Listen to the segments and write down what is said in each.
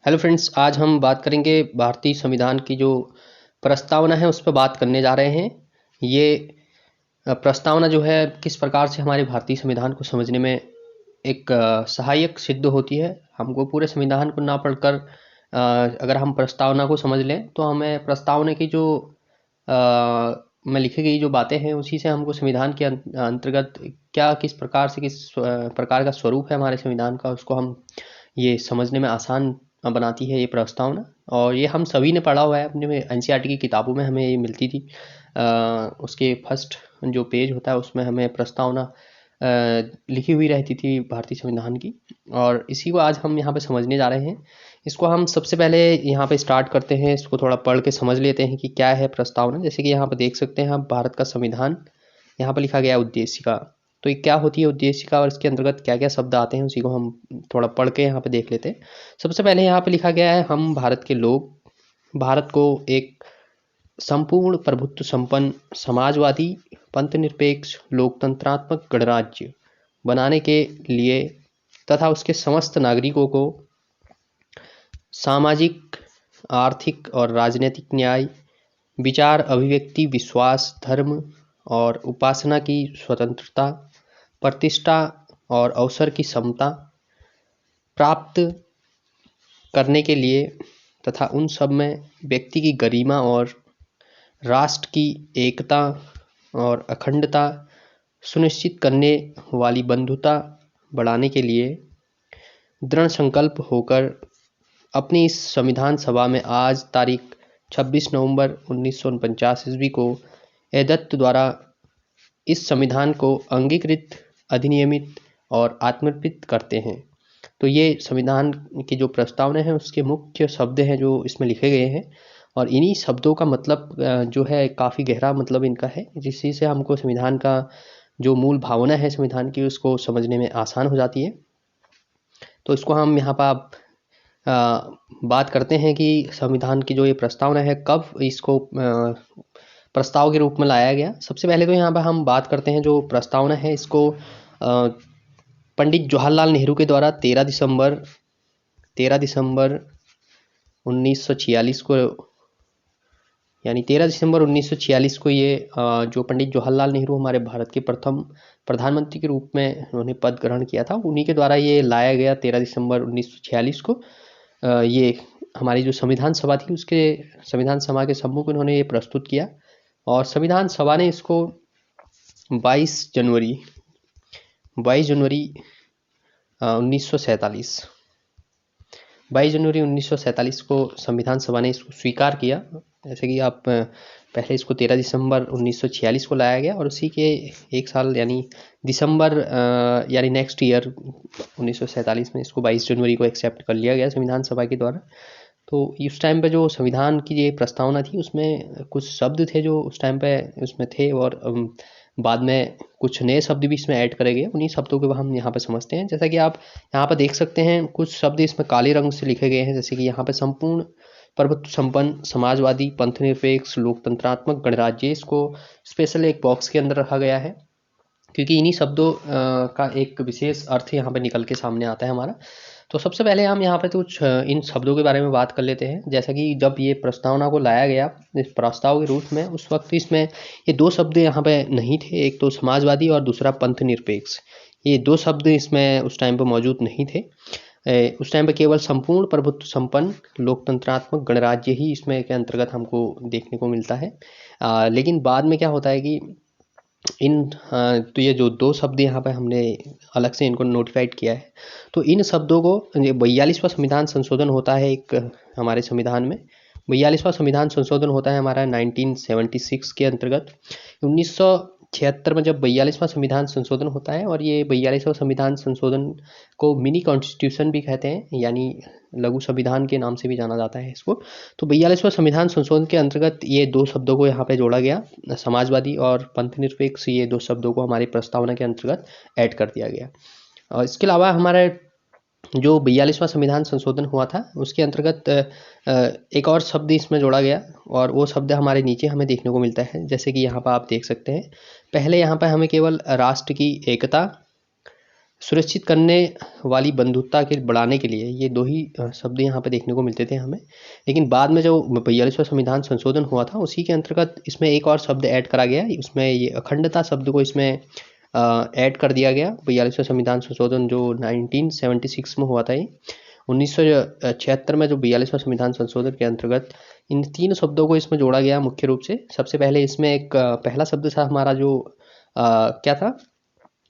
Hello friends, आज हम बात करेंगे भारतीय संविधान की जो प्रस्तावना है उस पर बात करने जा रहे हैं। ये प्रस्तावना जो है किस प्रकार से हमारे भारतीय संविधान को समझने में एक सहायक सिद्ध होती है। हमको पूरे संविधान को ना पढ़कर अगर हम प्रस्तावना को समझ लें तो हमें प्रस्तावना की जो में लिखी गई जो बातें हैं उसी से हमको संविधान के अंतर्गत क्या किस प्रकार से किस प्रकार का स्वरूप है हमारे संविधान का, उसको हम ये समझने में आसान बनाती है ये प्रस्तावना। और ये हम सभी ने पढ़ा हुआ है अपने में, एनसीईआरटी की किताबों में हमें ये मिलती थी। उसके फर्स्ट जो पेज होता है उसमें हमें प्रस्तावना लिखी हुई रहती थी भारतीय संविधान की, और इसी को आज हम यहाँ पे समझने जा रहे हैं। इसको हम सबसे पहले यहाँ पे स्टार्ट करते हैं, इसको थोड़ा पढ़ के समझ लेते हैं कि क्या है प्रस्तावना। जैसे कि यहाँ पे देख सकते हैं आप, भारत का संविधान यहाँ पे लिखा गया है उद्देशिका। तो ये क्या होती है उद्देशिका और इसके अंतर्गत क्या क्या शब्द आते हैं उसी को हम थोड़ा पढ़ के यहाँ पे देख लेते हैं। सबसे पहले यहाँ पे लिखा गया है, हम भारत के लोग भारत को एक संपूर्ण प्रभुत्व संपन्न समाजवादी पंथनिरपेक्ष लोकतंत्रात्मक गणराज्य बनाने के लिए तथा उसके समस्त नागरिकों को सामाजिक, आर्थिक और राजनीतिक न्याय, विचार अभिव्यक्ति, विश्वास, धर्म और उपासना की स्वतंत्रता, प्रतिष्ठा और अवसर की समता प्राप्त करने के लिए तथा उन सब में व्यक्ति की गरिमा और राष्ट्र की एकता और अखंडता सुनिश्चित करने वाली बंधुता बढ़ाने के लिए दृढ़ संकल्प होकर अपनी इस संविधान सभा में आज तारीख 26 नवंबर 1949 ईस्वी को एदत्त द्वारा इस संविधान को अंगीकृत, अधिनियमित और आत्मर्पित करते हैं। तो ये संविधान की जो प्रस्तावना है उसके मुख्य शब्द हैं जो इसमें लिखे गए हैं, और इन्हीं शब्दों का मतलब जो है काफ़ी गहरा मतलब इनका है, जिससे से हमको संविधान का जो मूल भावना है संविधान की उसको समझने में आसान हो जाती है। तो इसको हम यहाँ पर बात करते हैं कि संविधान की जो ये प्रस्तावना है कब इसको प्रस्ताव के रूप में लाया गया। सबसे पहले तो यहाँ पर हम बात करते हैं जो प्रस्तावना है इसको पंडित जवाहरलाल नेहरू के द्वारा 13 दिसंबर 1946 को, यानी 13 दिसंबर 1946 को ये जो पंडित जवाहरलाल नेहरू हमारे भारत के प्रथम प्रधानमंत्री के रूप में उन्होंने पद ग्रहण किया था, उन्हीं के द्वारा ये लाया गया 13 दिसंबर 1946 को। ये हमारी जो संविधान सभा थी उसके संविधान सभा के सम्मुख उन्होंने ये प्रस्तुत किया, और संविधान सभा ने इसको 22 जनवरी 1947 को संविधान सभा ने इसको स्वीकार किया। जैसे कि आप पहले इसको 13 दिसंबर 1946 को लाया गया, और उसी के एक साल यानी दिसंबर यानी नेक्स्ट ईयर 1947 में इसको 22 जनवरी को एक्सेप्ट कर लिया गया संविधान सभा के द्वारा। तो उस टाइम पे जो संविधान की ये प्रस्तावना थी उसमें कुछ शब्द थे जो उस टाइम पे उसमें थे, और बाद में कुछ नए शब्द भी इसमें ऐड करे गए, उन्हीं शब्दों को हम यहाँ पे समझते हैं। जैसा कि आप यहाँ पर देख सकते हैं कुछ शब्द इसमें काले रंग से लिखे गए हैं, जैसे कि यहाँ पे संपूर्ण प्रभुत्व संपन्न समाजवादी पंथनिरपेक्ष लोकतंत्रात्मक गणराज्य, इसको स्पेशल एक बॉक्स के अंदर रखा गया है क्योंकि इन्हीं शब्दों का एक विशेष अर्थ यहाँ पे निकल के सामने आता है हमारा। तो सबसे पहले हम यहाँ पे कुछ इन शब्दों के बारे में बात कर लेते हैं। जैसा कि जब ये प्रस्तावना को लाया गया इस प्रस्ताव के रूप में, उस वक्त इसमें ये दो शब्द यहाँ पे नहीं थे, एक तो समाजवादी और दूसरा पंथ निरपेक्ष। ये दो शब्द इसमें उस टाइम पर मौजूद नहीं थे। उस टाइम पे केवल संपूर्ण प्रभुत्व संपन्न लोकतंत्रात्मक गणराज्य ही इसमें के अंतर्गत हमको देखने को मिलता है। लेकिन बाद में क्या होता है कि तो ये जो दो शब्द यहाँ पे हमने अलग से इनको नोटिफाइड किया है, तो इन शब्दों को 42वां संविधान संशोधन होता है एक हमारे संविधान में। 42वां संविधान संशोधन होता है हमारा 1976 के अंतर्गत। 1976 में जब 42वां संविधान संशोधन होता है, और ये 42वां संविधान संशोधन को मिनी कॉन्स्टिट्यूशन भी कहते हैं, यानी लघु संविधान के नाम से भी जाना जाता है इसको। तो 42वां संविधान संशोधन के अंतर्गत ये दो शब्दों को यहाँ पे जोड़ा गया, समाजवादी और पंथनिरपेक्ष, ये दो शब्दों को हमारी प्रस्तावना के अंतर्गत ऐड कर दिया गया। और इसके अलावा हमारे जो 42वां संविधान संशोधन हुआ था उसके अंतर्गत एक और शब्द इसमें जोड़ा गया, और वो शब्द हमारे नीचे हमें देखने को मिलता है। जैसे कि यहाँ पर आप देख सकते हैं, पहले यहाँ पर हमें केवल राष्ट्र की एकता, सुनिश्चित करने वाली बंधुता के बढ़ाने के लिए, ये दो ही शब्द यहाँ पे देखने को मिलते थे हमें। लेकिन बाद में जो 42वां संविधान संशोधन हुआ था, उसी के अंतर्गत इसमें एक और शब्द ऐड करा गया। उसमें ये अखंडता शब्द को इसमें ऐड कर दिया गया। 42वां संविधान संशोधन जो 1976 में हुआ था, ये 1976 में जो 42वां संविधान संशोधन के अंतर्गत इन 3 शब्दों को इसमें जोड़ा गया मुख्य रूप से। सबसे पहले इसमें एक पहला शब्द था हमारा जो क्या था,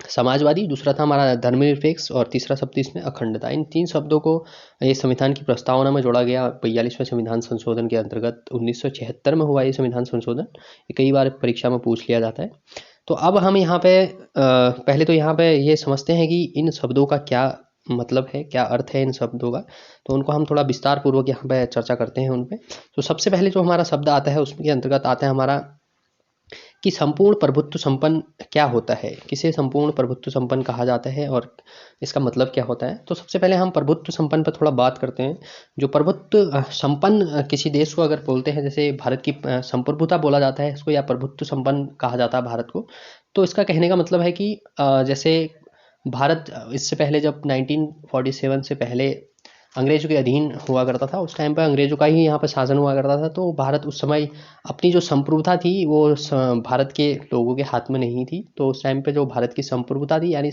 समाजवादी, दूसरा था हमारा धर्मनिरपेक्ष और तीसरा शब्द इसमें अखंडता। इन 3 शब्दों को ये संविधान की प्रस्तावना में जोड़ा गया 42वें संविधान संशोधन के अंतर्गत। 1976 में हुआ ये संविधान संशोधन। ये कई बार परीक्षा में पूछ लिया जाता है। तो अब हम यहाँ पे पहले तो यहाँ पे ये समझते हैं कि इन शब्दों का क्या मतलब है, क्या अर्थ है इन शब्दों का। तो उनको हम थोड़ा विस्तार पूर्वक यहाँ पे चर्चा करते हैं उन पे। तो सबसे पहले जो हमारा शब्द आता है उसके अंतर्गत आता है हमारा कि संपूर्ण प्रभुत्व संपन्न क्या होता है, किसे संपूर्ण प्रभुत्व संपन्न कहा जाता है और इसका मतलब क्या होता है। तो सबसे पहले हम प्रभुत्व संपन्न पर थोड़ा बात करते हैं। जो प्रभुत्व संपन्न किसी देश को अगर बोलते हैं, जैसे भारत की संप्रभुता बोला जाता है इसको, या प्रभुत्व संपन्न कहा जाता है भारत को। तो इसका कहने का मतलब है कि जैसे भारत इससे पहले जब 1947 से पहले अंग्रेजों के अधीन हुआ करता था, उस टाइम पर अंग्रेजों का ही यहाँ पर शासन हुआ करता था। तो भारत उस समय अपनी जो संप्रभुता थी वो भारत के लोगों के हाथ में नहीं थी। तो उस टाइम पे जो भारत की संप्रभुता थी, यानी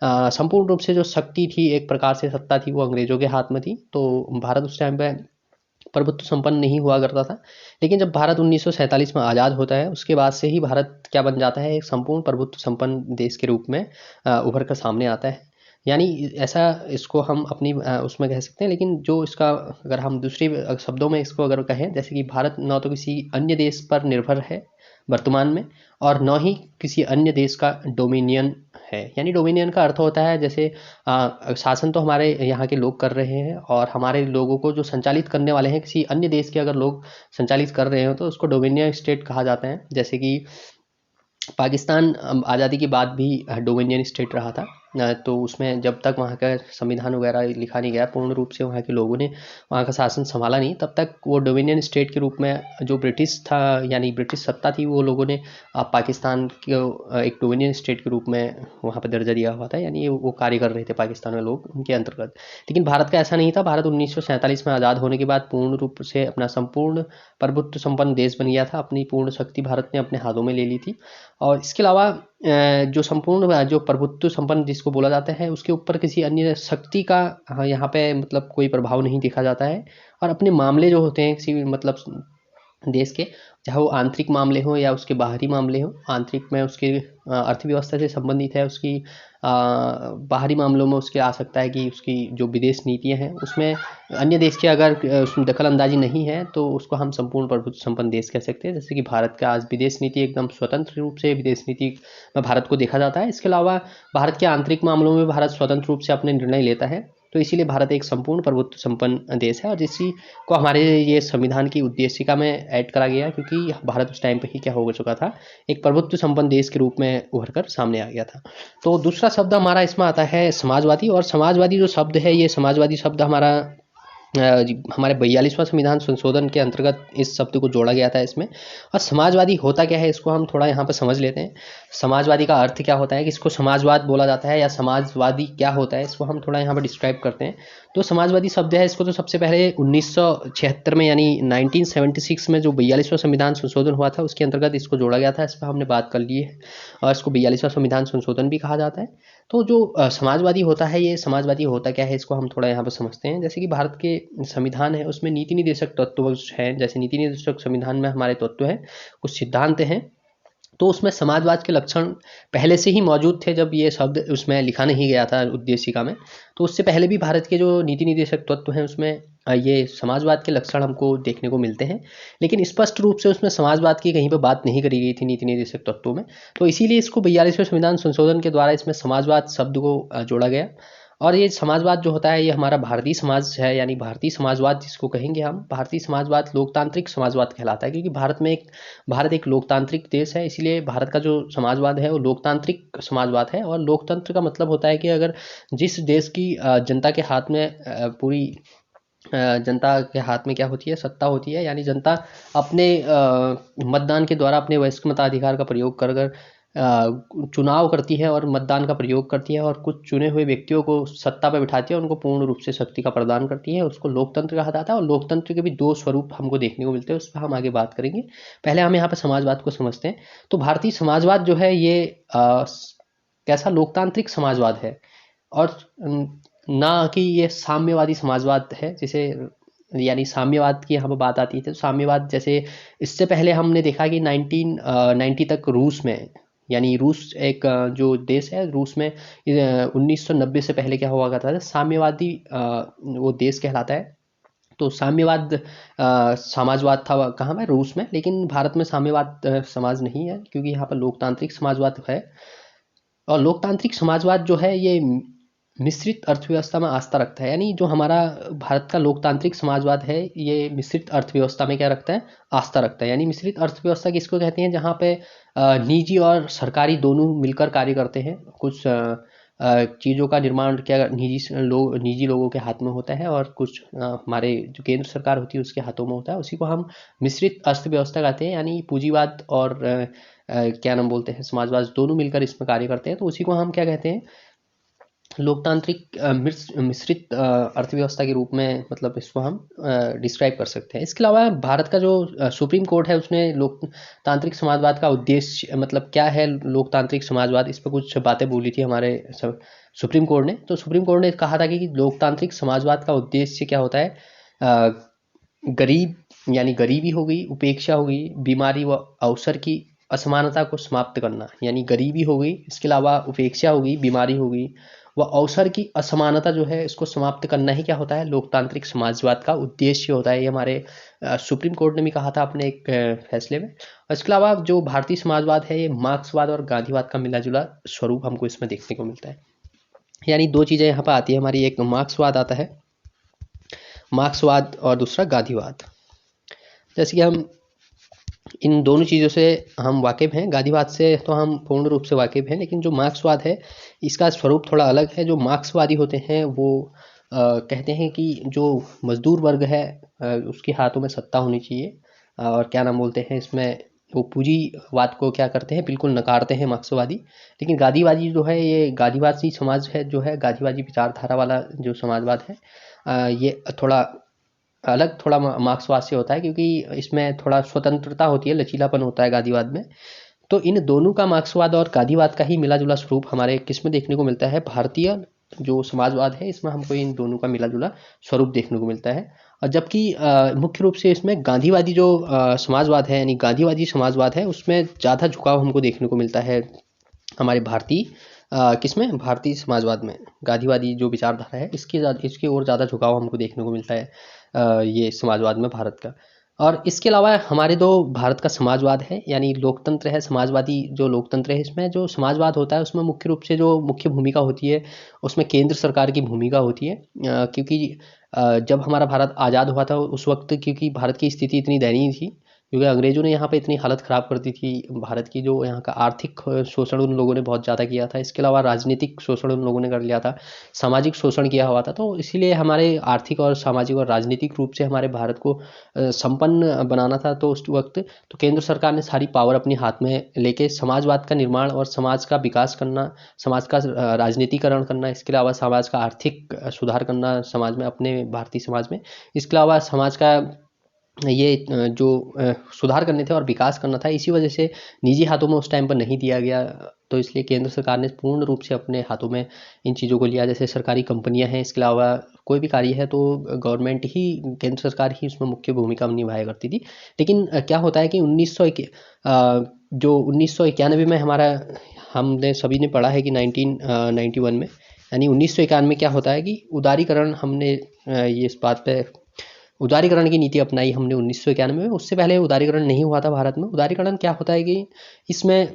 संपूर्ण रूप से जो शक्ति थी, एक प्रकार से सत्ता थी, वो अंग्रेजों के हाथ में थी। तो भारत उस टाइम पे प्रभुत्व संपन्न नहीं हुआ करता था। लेकिन जब भारत 1947 में आज़ाद होता है, उसके बाद से ही भारत क्या बन जाता है, एक संपूर्ण प्रभुत्व संपन्न देश के रूप में उभर कर सामने आता है। यानी ऐसा इसको हम अपनी उसमें कह सकते हैं। लेकिन जो इसका अगर हम दूसरे शब्दों में इसको अगर कहें, जैसे कि भारत न तो किसी अन्य देश पर निर्भर है वर्तमान में, और न ही किसी अन्य देश का डोमिनियन है। यानी डोमिनियन का अर्थ होता है जैसे शासन तो हमारे यहाँ के लोग कर रहे हैं, और हमारे लोगों को जो संचालित करने वाले हैं किसी अन्य देश के अगर लोग संचालित कर रहे हो, तो उसको डोमिनियन स्टेट कहा जाता है। जैसे कि पाकिस्तान आज़ादी के बाद भी डोमिनियन स्टेट रहा था। तो उसमें जब तक वहाँ का संविधान वगैरह लिखा नहीं गया पूर्ण रूप से, वहाँ के लोगों ने वहाँ का शासन संभाला नहीं, तब तक वो डोमिनियन स्टेट के रूप में जो ब्रिटिश था, यानी ब्रिटिश सत्ता थी, वो लोगों ने पाकिस्तान को एक डोमिनियन स्टेट के रूप में वहाँ पर दर्जा दिया हुआ था। यानी वो कार्य कर रहे थे पाकिस्तान में लोग उनके अंतर्गत। लेकिन भारत का ऐसा नहीं था। भारत 1947 में आज़ाद होने के बाद पूर्ण रूप से अपना संपूर्ण प्रभुत्व संपन्न देश बन गया था। अपनी पूर्ण शक्ति भारत ने अपने हाथों में ले ली थी। और इसके अलावा जो संपूर्ण जो प्रभुत्व संपन्न जिसको बोला जाता है, उसके ऊपर किसी अन्य शक्ति का यहाँ पे मतलब कोई प्रभाव नहीं देखा जाता है। और अपने मामले जो होते हैं किसी भी मतलब देश के, चाहे वो आंतरिक मामले हों या उसके बाहरी मामले हों, आंतरिक में उसकी अर्थव्यवस्था से संबंधित है, उसकी बाहरी मामलों में उसके आ सकता है कि उसकी जो विदेश नीतियां हैं उसमें अन्य देश की अगर उसमें दखल अंदाजी नहीं है, तो उसको हम संपूर्ण प्रभुत्व संपन्न देश कह सकते हैं। जैसे कि भारत का आज विदेश नीति एकदम स्वतंत्र रूप से विदेश नीति में भारत को देखा जाता है। इसके अलावा भारत के आंतरिक मामलों में भारत स्वतंत्र रूप से अपने निर्णय लेता है। तो इसीलिए भारत एक संपूर्ण प्रभुत्व संपन्न देश है, और जिसी को हमारे ये संविधान की उद्देशिका में ऐड करा गया, क्योंकि भारत उस टाइम पे ही क्या हो चुका था, एक प्रभुत्व संपन्न देश के रूप में उभर कर सामने आ गया था। तो दूसरा शब्द हमारा इसमें आता है समाजवादी। और समाजवादी जो शब्द है, ये समाजवादी शब्द हमारा हमारे 42वां संविधान संशोधन के अंतर्गत इस शब्द को जोड़ा गया था इसमें। और समाजवादी होता क्या है, इसको हम थोड़ा यहाँ पर समझ लेते हैं। समाजवादी का अर्थ क्या होता है, कि इसको समाजवाद बोला जाता है, या समाजवादी क्या होता है, इसको हम थोड़ा यहाँ पर डिस्क्राइब करते हैं। तो समाजवादी शब्द है, इसको तो सबसे पहले 1976 में यानी 1976 में जो 42वां संविधान संशोधन हुआ था उसके अंतर्गत इसको जोड़ा गया था। इस पर हमने बात कर ली है, और इसको 42वां संविधान संशोधन भी कहा जाता है। तो जो समाजवादी होता है, ये समाजवादी होता क्या है, इसको हम थोड़ा यहाँ पर समझते हैं। जैसे कि भारत के संविधान है, उसमें नीति निर्देशक तत्व हैं। जैसे नीति निर्देशक संविधान में हमारे तत्व हैं, कुछ सिद्धांत हैं। तो उसमें समाजवाद के लक्षण पहले से ही मौजूद थे जब ये शब्द उसमें लिखा नहीं गया था उद्देशिका में। तो उससे पहले भी भारत के जो नीति निर्देशक तत्व हैं उसमें ये समाजवाद के लक्षण हमको देखने को मिलते हैं। लेकिन स्पष्ट रूप से उसमें समाजवाद की कहीं पर बात नहीं करी गई थी नीति निर्देशक तत्वों में। तो इसीलिए इसको 42वें संविधान संशोधन के द्वारा इसमें समाजवाद शब्द को जोड़ा गया। और ये समाजवाद जो होता है, ये हमारा भारतीय समाज है, यानी भारतीय समाजवाद जिसको कहेंगे हम। भारतीय समाजवाद लोकतांत्रिक समाजवाद कहलाता है, क्योंकि भारत एक लोकतांत्रिक देश है। इसीलिए भारत का जो समाजवाद है वो लोकतांत्रिक समाजवाद है। और लोकतंत्र का मतलब होता है कि अगर जिस देश की जनता के हाथ में पूरी जनता के हाथ में क्या होती है, सत्ता होती है, यानी जनता अपने मतदान के द्वारा अपने वयस्क मताधिकार का प्रयोग कर चुनाव करती है और मतदान का प्रयोग करती है और कुछ चुने हुए व्यक्तियों को सत्ता पर बिठाती है, उनको पूर्ण रूप से शक्ति का प्रदान करती है, उसको लोकतंत्र कहा जाता है। और लोकतंत्र के भी दो स्वरूप हमको देखने को मिलते हैं, उस पर हम आगे बात करेंगे। पहले हम यहाँ पर समाजवाद को समझते हैं। तो भारतीय समाजवाद जो है ये कैसा लोकतांत्रिक समाजवाद है, और ना कि ये साम्यवादी समाजवाद है, जिसे यानी साम्यवाद की यहाँ पर बात आती है। तो साम्यवाद जैसे इससे पहले हमने देखा कि 1990 तक रूस में, यानी रूस एक जो देश है, रूस में 1990 से पहले क्या हुआ करता था, साम्यवादी वो देश कहलाता है। तो साम्यवाद समाजवाद था कहाँ में, रूस में। लेकिन भारत में साम्यवाद समाज नहीं है, क्योंकि यहाँ पर लोकतांत्रिक समाजवाद है। और लोकतांत्रिक समाजवाद जो है ये मिश्रित अर्थव्यवस्था में आस्था रखता है। यानी जो हमारा भारत का लोकतांत्रिक समाजवाद है ये मिश्रित अर्थव्यवस्था में क्या रखता है, आस्था रखता है। यानी मिश्रित अर्थव्यवस्था किसको कहते हैं, जहाँ पे निजी और सरकारी दोनों मिलकर कार्य करते हैं। कुछ चीज़ों का निर्माण क्या निजी लोगों के हाथ में होता है, और कुछ हमारे जो केंद्र सरकार होती है उसके हाथों में होता है। उसी को हम मिश्रित अर्थव्यवस्था कहते हैं। यानी पूंजीवाद और क्या नाम बोलते हैं, समाजवाद, दोनों मिलकर इसमें कार्य करते हैं। तो उसी को हम क्या कहते हैं, लोकतांत्रिक मिश्रित अर्थव्यवस्था के रूप में, मतलब इसको हम डिस्क्राइब कर सकते हैं। इसके अलावा भारत का जो सुप्रीम कोर्ट है उसने लोकतांत्रिक समाजवाद का उद्देश्य, मतलब क्या है लोकतांत्रिक समाजवाद, इस पर कुछ बातें बोली थी हमारे सुप्रीम कोर्ट ने। तो सुप्रीम कोर्ट ने कहा था कि लोकतांत्रिक समाजवाद का उद्देश्य क्या होता है, गरीब यानी गरीबी हो गई, उपेक्षा हो गई, बीमारी व अवसर की असमानता को समाप्त करना, यानी गरीबी हो गई, इसके अलावा उपेक्षा हो गई, बीमारी हो गई, व अवसर की असमानता जो है इसको समाप्त करना ही क्या होता है, लोकतांत्रिक समाजवाद का उद्देश्य होता है। ये हमारे सुप्रीम कोर्ट ने भी कहा था अपने एक फैसले में। और इसके अलावा जो भारतीय समाजवाद है ये मार्क्सवाद और गांधीवाद का मिला जुला स्वरूप हमको इसमें देखने को मिलता है। यानी दो चीज़ें यहाँ पर आती है हमारी, एक मार्क्सवाद आता है, मार्क्सवाद, और दूसरा गांधीवाद। जैसे कि हम इन दोनों चीज़ों से हम वाकिफ़ हैं, गांधीवाद से तो हम पूर्ण रूप से वाकिफ़ हैं, लेकिन जो मार्क्सवाद है इसका स्वरूप थोड़ा अलग है। जो मार्क्सवादी होते हैं वो कहते हैं कि जो मजदूर वर्ग है उसके हाथों में सत्ता होनी चाहिए, और क्या नाम बोलते हैं इसमें, वो पूंजीवाद को क्या करते हैं, बिल्कुल नकारते हैं मार्क्सवादी। लेकिन गांधीवादी जो है, ये गांधीवादी समाज है जो है, गांधीवादी विचारधारा वाला जो समाजवाद है ये थोड़ा अलग, थोड़ा मार्क्सवाद से होता है, क्योंकि इसमें थोड़ा स्वतंत्रता होती है, लचीलापन होता है गांधीवाद में। तो इन दोनों का, मार्क्सवाद और गांधीवाद का ही मिला जुला स्वरूप हमारे किस में देखने को मिलता है, भारतीय जो समाजवाद है इसमें हमको इन दोनों का मिला जुला स्वरूप देखने को मिलता है। और जबकि मुख्य रूप से इसमें गांधीवादी जो समाजवाद है, यानी गांधीवादी समाजवाद है, उसमें ज़्यादा झुकाव हमको देखने को मिलता है हमारे भारतीय किसमें, भारतीय समाजवाद में। गांधीवादी जो विचारधारा है इसकी ओर ज़्यादा झुकाव हमको देखने को मिलता है ये समाजवाद में भारत का। और इसके अलावा हमारे दो भारत का समाजवाद है, यानी लोकतंत्र है, समाजवादी जो लोकतंत्र है, इसमें जो समाजवाद होता है उसमें मुख्य रूप से जो मुख्य भूमिका होती है उसमें केंद्र सरकार की भूमिका होती है। क्योंकि जब हमारा भारत आज़ाद हुआ था उस वक्त, क्योंकि भारत की स्थिति इतनी दयनीय थी, क्योंकि अंग्रेज़ों ने यहाँ पे इतनी हालत ख़राब कर दी थी भारत की, जो यहाँ का आर्थिक शोषण उन लोगों ने बहुत ज़्यादा किया था। इसके अलावा राजनीतिक शोषण उन लोगों ने कर लिया था, सामाजिक शोषण किया हुआ था। तो इसीलिए हमारे आर्थिक और सामाजिक और राजनीतिक रूप से हमारे भारत को संपन्न बनाना था। तो उस वक्त तो केंद्र सरकार ने सारी पावर अपने हाथ में लेके समाजवाद का निर्माण और समाज का विकास करना, समाज का राजनीतिकरण करना, इसके अलावा समाज का आर्थिक सुधार करना समाज में, अपने भारतीय समाज में। इसके अलावा समाज का ये जो सुधार करने थे और विकास करना था, इसी वजह से निजी हाथों में उस टाइम पर नहीं दिया गया। तो इसलिए केंद्र सरकार ने पूर्ण रूप से अपने हाथों में इन चीज़ों को लिया। जैसे सरकारी कंपनियां हैं, इसके अलावा कोई भी कार्य है तो गवर्नमेंट ही, केंद्र सरकार ही उसमें मुख्य भूमिका निभाया करती थी। लेकिन क्या होता है कि 1991 में हमारा, हमने सभी ने पढ़ा है कि 1991 में, यानी 1991 में क्या होता है कि उदारीकरण, हमने ये इस बात पे उदारीकरण की नीति अपनाई हमने 1991 में। उससे पहले उदारीकरण नहीं हुआ था भारत में। उदारीकरण क्या होता है कि इसमें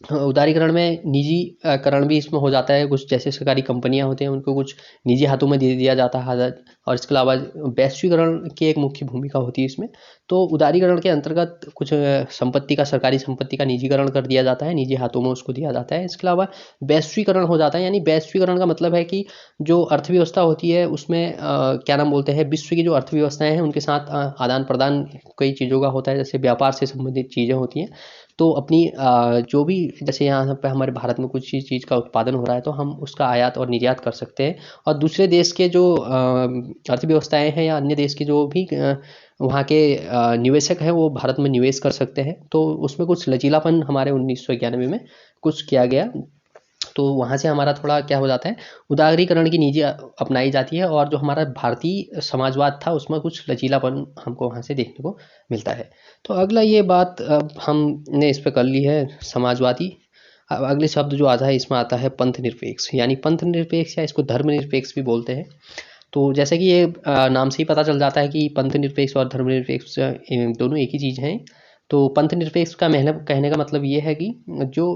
उदारीकरण में निजीकरण भी इसमें हो जाता है। कुछ जैसे सरकारी कंपनियां होते हैं उनको कुछ निजी हाथों में दे दिया जाता है, और इसके अलावा वैश्वीकरण की एक मुख्य भूमिका होती है इसमें। तो उदारीकरण के अंतर्गत कुछ संपत्ति का, सरकारी संपत्ति का निजीकरण कर दिया जाता है, निजी हाथों में उसको दिया जाता है। इसके अलावा वैश्वीकरण हो जाता है, यानी वैश्वीकरण का मतलब है कि जो अर्थव्यवस्था होती है उसमें क्या नाम बोलते हैं, विश्व की जो अर्थव्यवस्थाएं हैं उनके साथ आदान प्रदान कई चीज़ों का होता है, जैसे व्यापार से संबंधित चीज़ें होती हैं। तो अपनी जो भी जैसे यहाँ पे हमारे भारत में कुछ चीज़ का उत्पादन हो रहा है तो हम उसका आयात और निर्यात कर सकते हैं, और दूसरे देश के जो अर्थव्यवस्थाएं हैं या अन्य देश के जो भी वहाँ के निवेशक हैं वो भारत में निवेश कर सकते हैं। तो उसमें कुछ लचीलापन हमारे 1991 में कुछ किया गया, तो वहाँ से हमारा थोड़ा क्या हो जाता है, उदारीकरण की नीति अपनाई जाती है, और जो हमारा भारतीय समाजवाद था उसमें कुछ लचीलापन हमको वहाँ से देखने को मिलता है। तो अगला ये बात अब हमने इस पे कर ली है समाजवादी। अब अगले शब्द जो आता है इसमें आता है पंथ निरपेक्ष, यानी पंथ निरपेक्ष या इसको धर्म निरपेक्ष भी बोलते हैं। तो जैसे कि ये नाम से ही पता चल जाता है कि पंथ निरपेक्ष और धर्म निरपेक्ष दोनों एक ही चीज़ हैं। तो पंथ निरपेक्ष का कहने का मतलब ये है कि जो